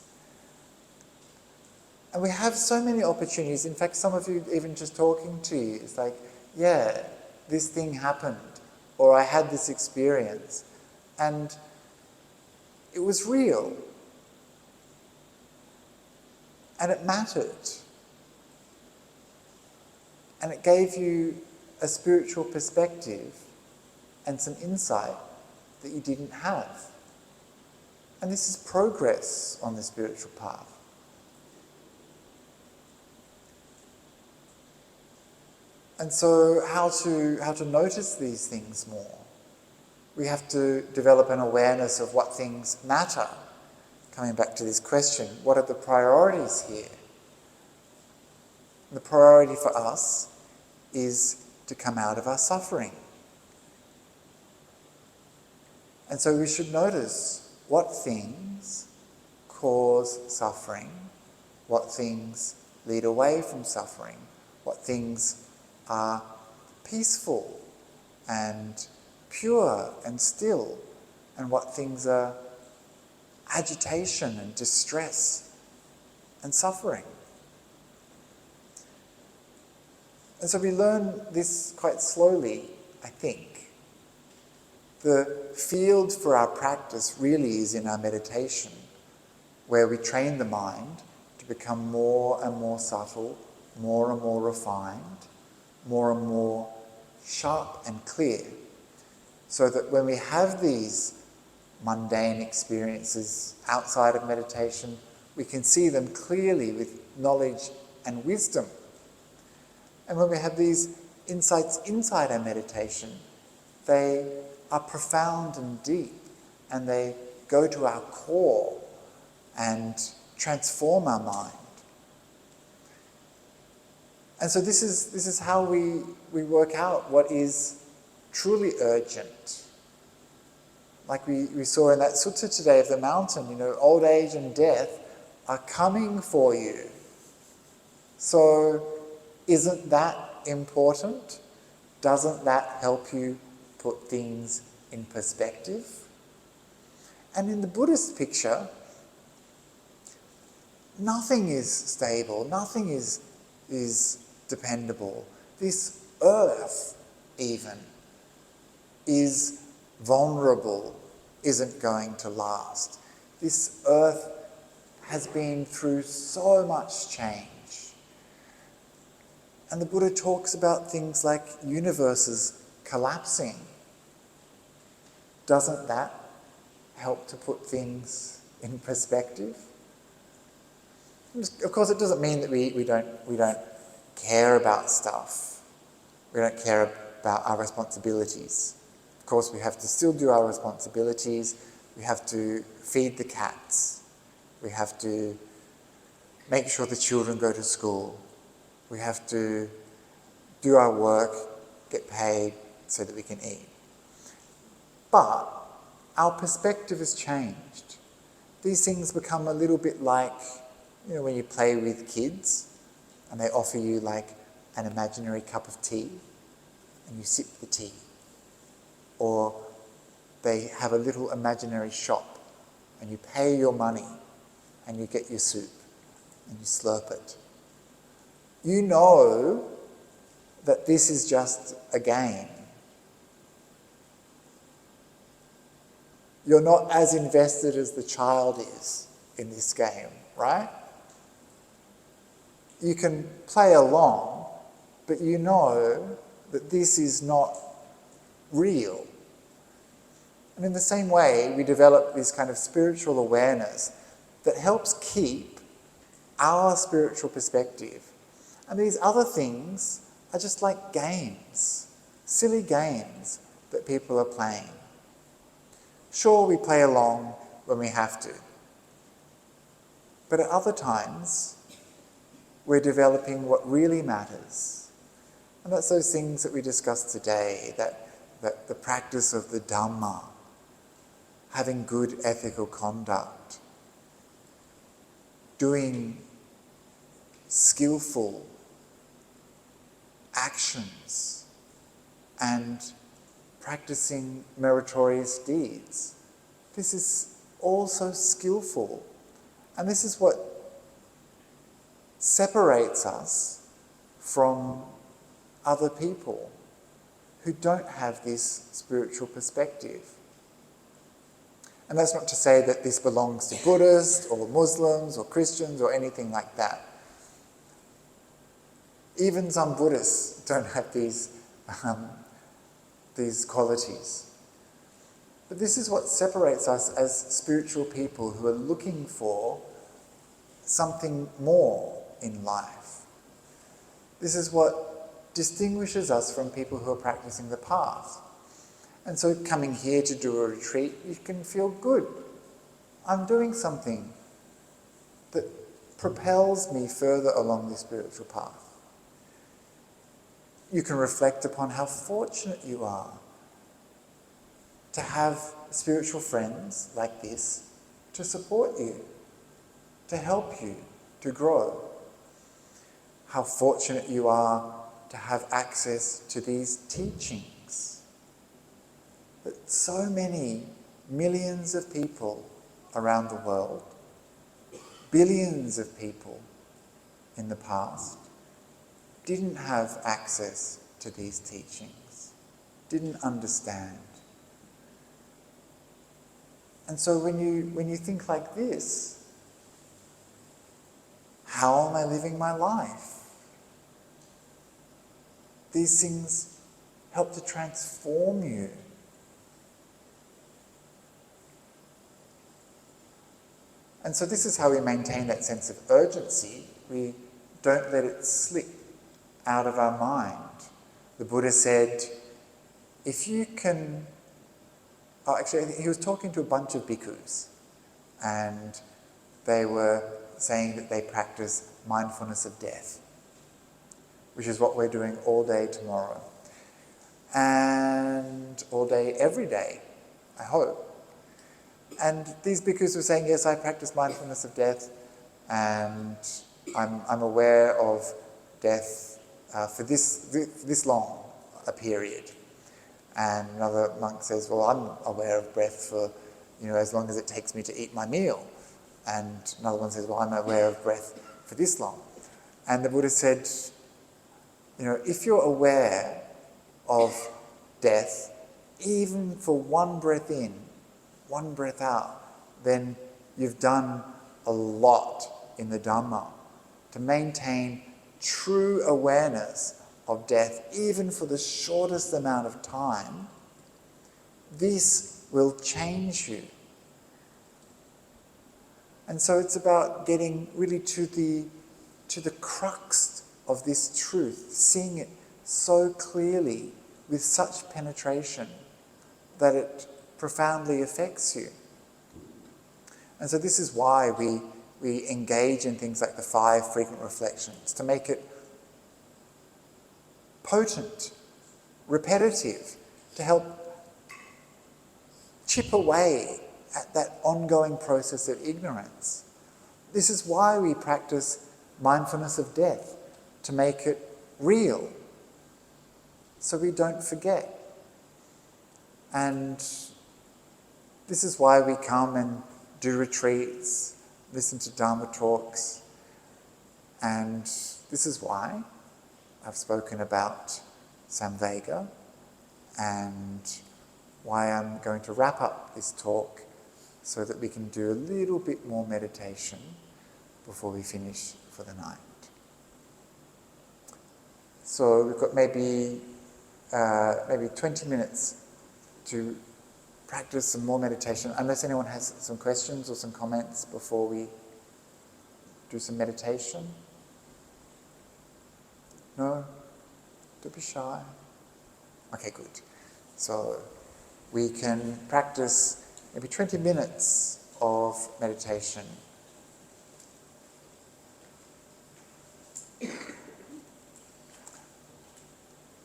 And we have so many opportunities. In fact, some of you, even just talking to you, it's like, yeah, this thing happened, or I had this experience. And it was real. And it mattered. And it gave you a spiritual perspective and some insight that you didn't have. And this is progress on the spiritual path. And so how to notice these things more? We have to develop an awareness of what things matter. Coming back to this question, what are the priorities here? The priority for us is to come out of our suffering. And so we should notice what things cause suffering, what things lead away from suffering, what things are peaceful and pure and still, and what things are agitation and distress and suffering. And so we learn this quite slowly, I think. The field for our practice really is in our meditation, where we train the mind to become more and more subtle, more and more refined, more and more sharp and clear, so that when we have these mundane experiences outside of meditation, we can see them clearly with knowledge and wisdom. And when we have these insights inside our meditation, they are profound and deep, and they go to our core and transform our mind. And so this is how we work out what is truly urgent. Like we saw in that sutta today of the mountain, old age and death are coming for you. So isn't that important? Doesn't that help you put things in perspective? And in the Buddhist picture, nothing is stable, nothing is dependable. This earth even is vulnerable, isn't going to last. This earth has been through so much change. And the Buddha talks about things like universes collapsing. Doesn't that help to put things in perspective? Of course, it doesn't mean that we don't care about stuff. We don't care about our responsibilities. Of course, we have to still do our responsibilities. We have to feed the cats. We have to make sure the children go to school. We have to do our work, get paid so that we can eat. But our perspective has changed. These things become a little bit like, when you play with kids and they offer you like an imaginary cup of tea and you sip the tea. Or they have a little imaginary shop and you pay your money and you get your soup and you slurp it. You know that this is just a game. You're not as invested as the child is in this game, right? You can play along, but you know that this is not real. And in the same way, we develop this kind of spiritual awareness that helps keep our spiritual perspective. And these other things are just like games, silly games that people are playing. Sure, we play along when we have to. But at other times, we're developing what really matters. And that's those things that we discussed today, that the practice of the Dhamma, having good ethical conduct, doing skillful actions, and practicing meritorious deeds. This is also skillful. And this is what separates us from other people who don't have this spiritual perspective. And that's not to say that this belongs to Buddhists or Muslims or Christians or anything like that. Even some Buddhists don't have these qualities. But this is what separates us as spiritual people who are looking for something more in life. This is what distinguishes us from people who are practicing the path. And so coming here to do a retreat, you can feel good. I'm doing something that propels me further along the spiritual path. You can reflect upon how fortunate you are to have spiritual friends like this to support you, to help you to grow. How fortunate you are to have access to these teachings that so many millions of people around the world, billions of people in the past, didn't have access to these teachings, didn't understand. And so when you think like this, how am I living my life? These things help to transform you. And so this is how we maintain that sense of urgency. We don't let it slip out of our mind. The Buddha said, if you can... Oh, actually, he was talking to a bunch of bhikkhus, and they were saying that they practice mindfulness of death, which is what we're doing all day tomorrow. And all day, every day, I hope. And these bhikkhus were saying, yes, I practice mindfulness of death, and I'm aware of death for this long a period. And another monk says, well, I'm aware of breath for, as long as it takes me to eat my meal. And another one says, well, I'm aware of breath for this long. And the Buddha said, if you're aware of death, even for one breath in, one breath out, then you've done a lot in the Dhamma to maintain true awareness of death, even for the shortest amount of time. This will change you. And so it's about getting really to the crux of this truth, seeing it so clearly with such penetration that it profoundly affects you. And so this is why we engage in things like the 5 frequent reflections, to make it potent, repetitive, to help chip away at that ongoing process of ignorance. This is why we practice mindfulness of death, to make it real, so we don't forget. And this is why we come and do retreats, listen to Dharma talks, and this is why I've spoken about Samvega, and why I'm going to wrap up this talk so that we can do a little bit more meditation before we finish for the night. So we've got maybe 20 minutes to practice some more meditation, unless anyone has some questions or some comments before we do some meditation. No? Don't be shy. Okay, good. So we can practice maybe 20 minutes of meditation.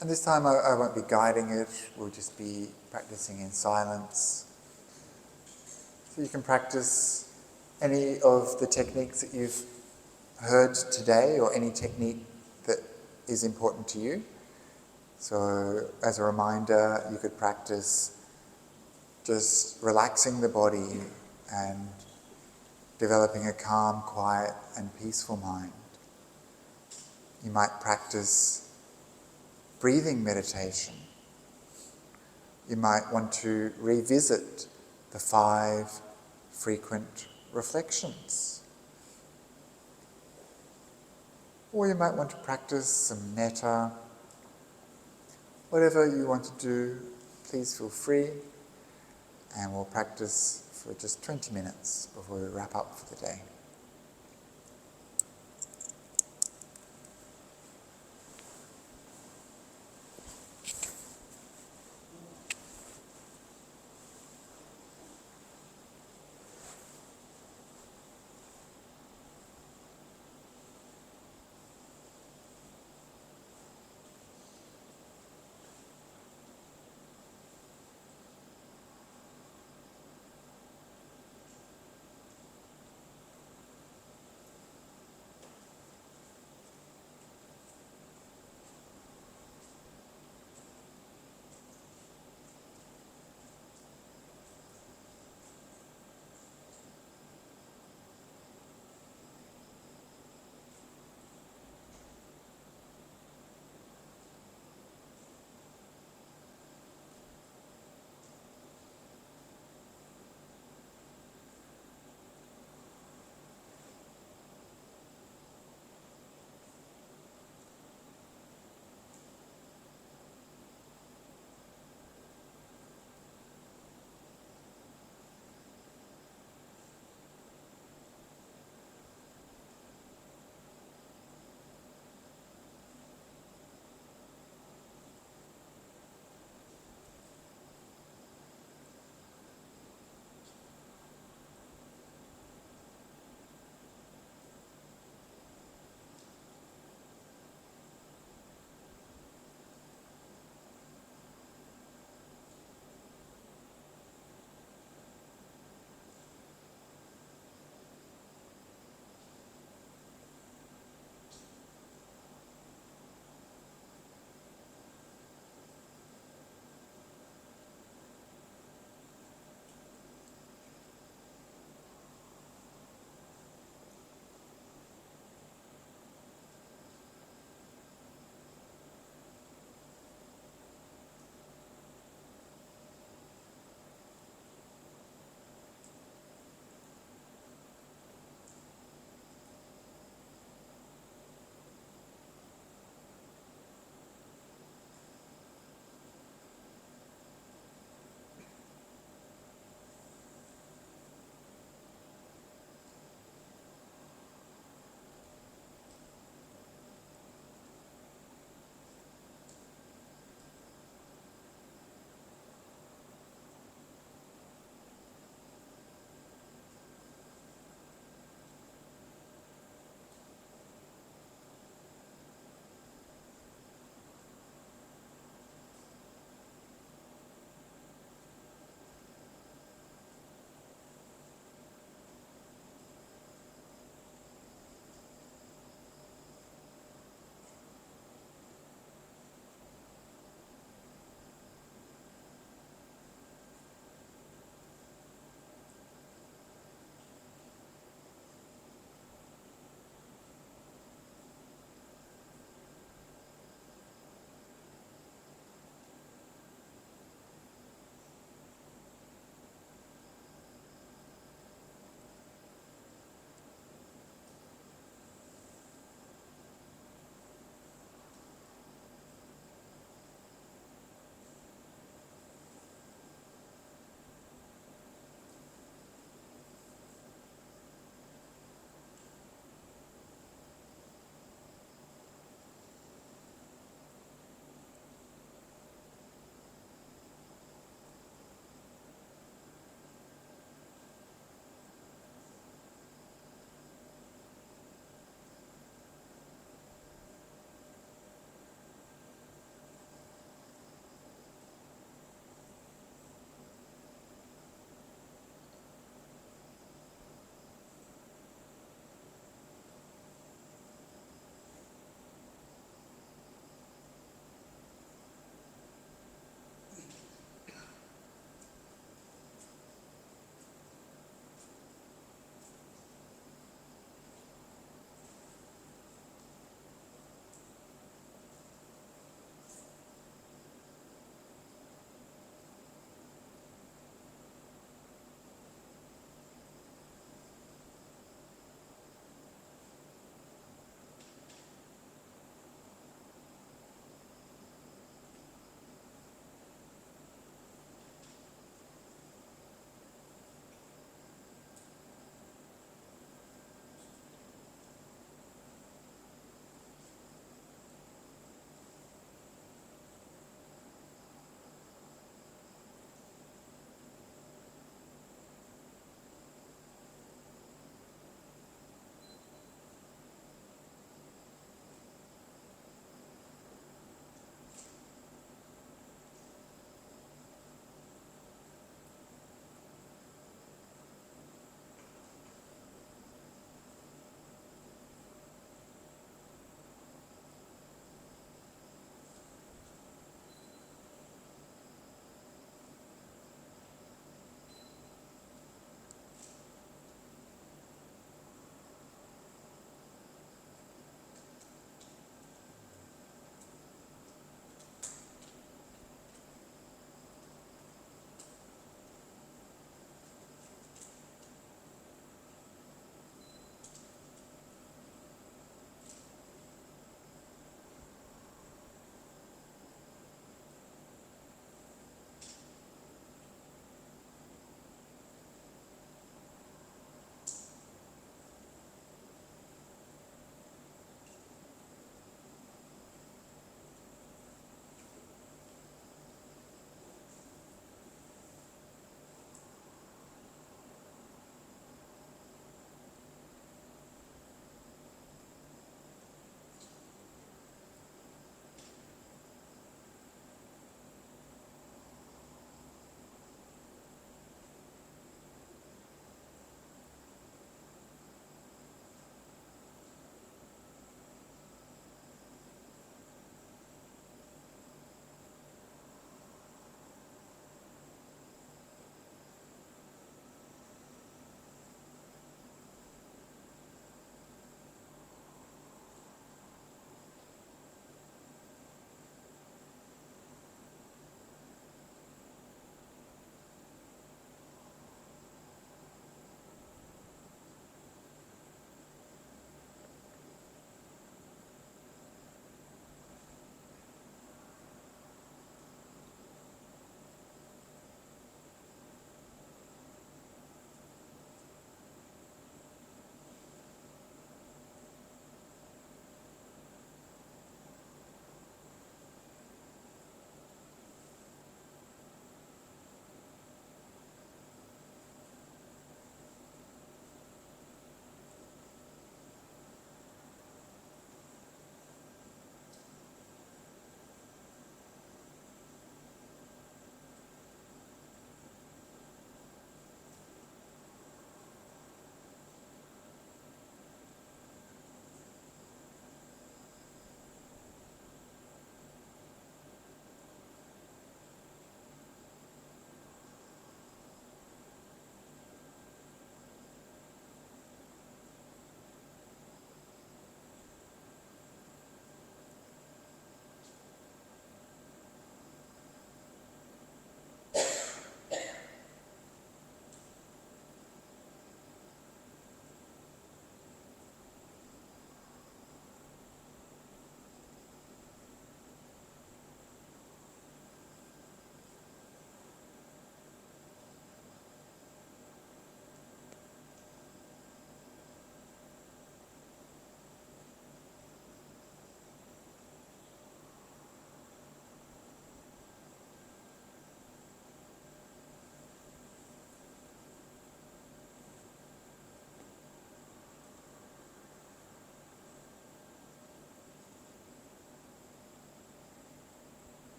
And this time I won't be guiding it, we'll just be practicing in silence. So you can practice any of the techniques that you've heard today, or any technique that is important to you. So as a reminder, you could practice just relaxing the body and developing a calm, quiet and peaceful mind. You might practice breathing meditation. You might want to revisit the 5 frequent reflections. Or you might want to practice some metta. Whatever you want to do, please feel free, and we'll practice for just 20 minutes before we wrap up for the day.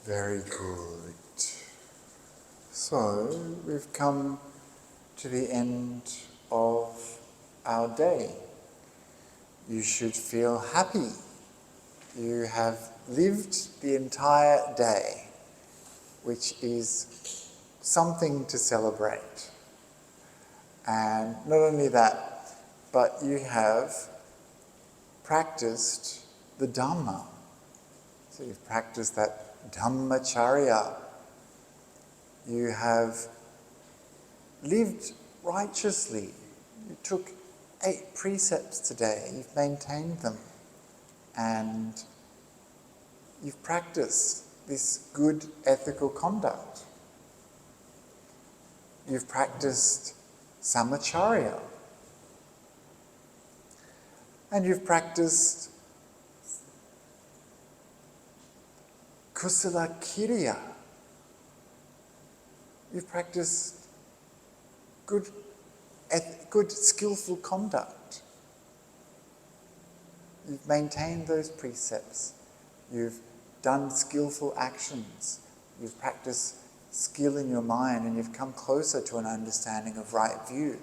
Very good. So, we've come to the end of our day. You should feel happy. You have lived the entire day, which is something to celebrate. And not only that, but you have practiced the Dhamma. So you've practiced that Dhammacharya. You have lived righteously. You took 8 precepts today. You've maintained them. And you've practiced this good ethical conduct. You've practiced Samacharya. And you've practiced Kusala Kiriya. You've practiced good skillful conduct. You've maintained those precepts. You've done skillful actions. You've practiced skill in your mind, and you've come closer to an understanding of right view.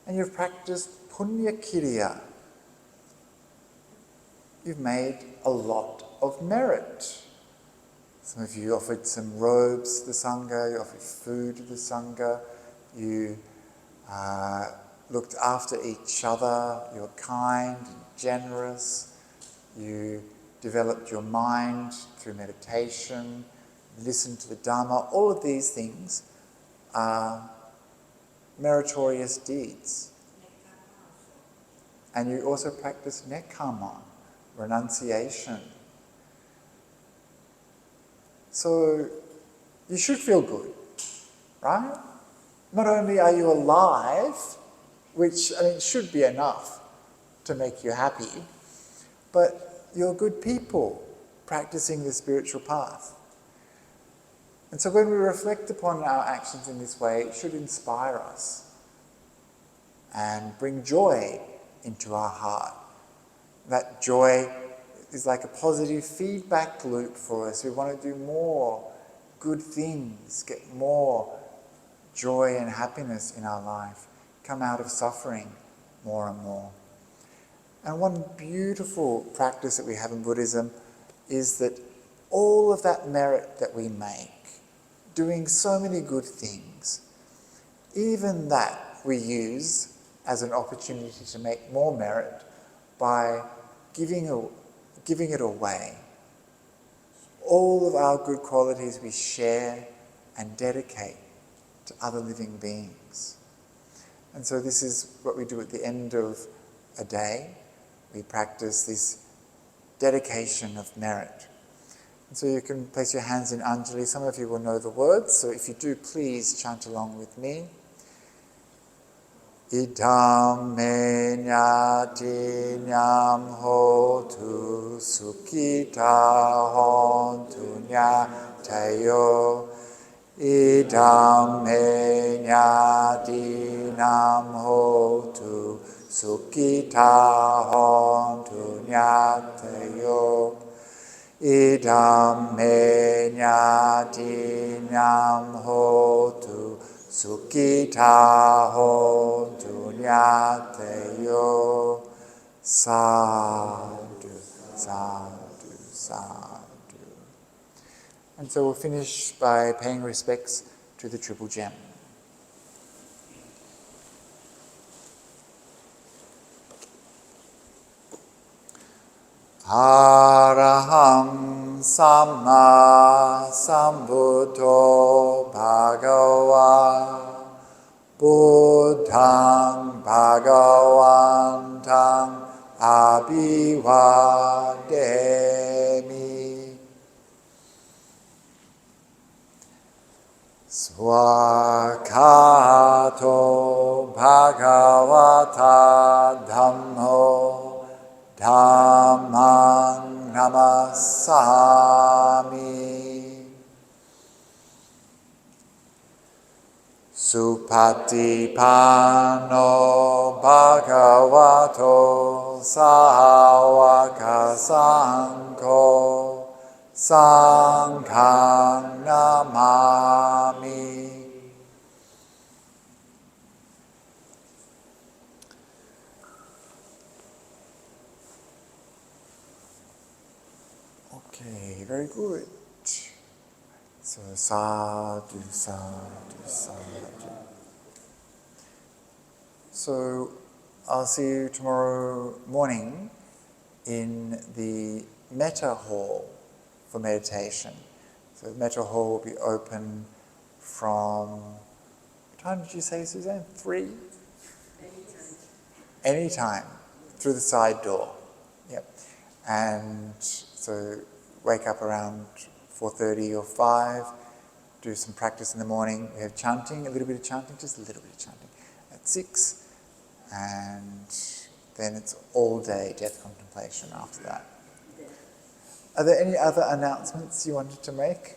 And you've practiced Punya Kiriya. You've made a lot of merit. Some of you offered some robes to the Sangha, you offered food to the Sangha, you looked after each other, you were kind and generous, you developed your mind through meditation, listened to the Dhamma. All of these things are meritorious deeds. And you also practice nekkhamma, renunciation. So you should feel good, right? Not only are you alive, which should be enough to make you happy, but you're good people practicing the spiritual path. And so when we reflect upon our actions in this way, it should inspire us and bring joy into our heart. That joy is like a positive feedback loop for us. We want to do more good things, get more joy and happiness in our life, come out of suffering more and more. And one beautiful practice that we have in Buddhism is that all of that merit that we make, doing so many good things, even that we use as an opportunity to make more merit by giving it away. All of our good qualities we share and dedicate to other living beings. And so this is what we do at the end of a day. We practice this dedication of merit. And so you can place your hands in Anjali. Some of you will know the words, so if you do, please chant along with me. Idam me nyati nyam hotu sukhita hontu nyatayo. Idam me nyati nyam hotu sukhita hontu nyatayo. Idam me nyati nyam hotu sukhita hontu nyatayo. Sadhu, sadhu, sadhu. And so we'll finish by paying respects to the Triple Gem. Araham Samma Sambuddho Bhagava Buddhang Bhagavantang Abhivademi. Swakato Bhagavata Dhammo Dhammang Namasami. Supatipano Bhagavato Sāvaka Saṅgho Saṅghang Namāmi. Okay, very good. So sadhu, sadhu, sadhu. So I'll see you tomorrow morning in the Metta Hall for meditation. So the Metta Hall will be open from, what time did you say, Suzanne? 3? Anytime, through the side door. Yep. And so wake up around 4:30 or 5, do some practice in the morning. We have chanting, a little bit of chanting, just a little bit of chanting at 6. And then it's all day death contemplation after that. Are there any other announcements you wanted to make?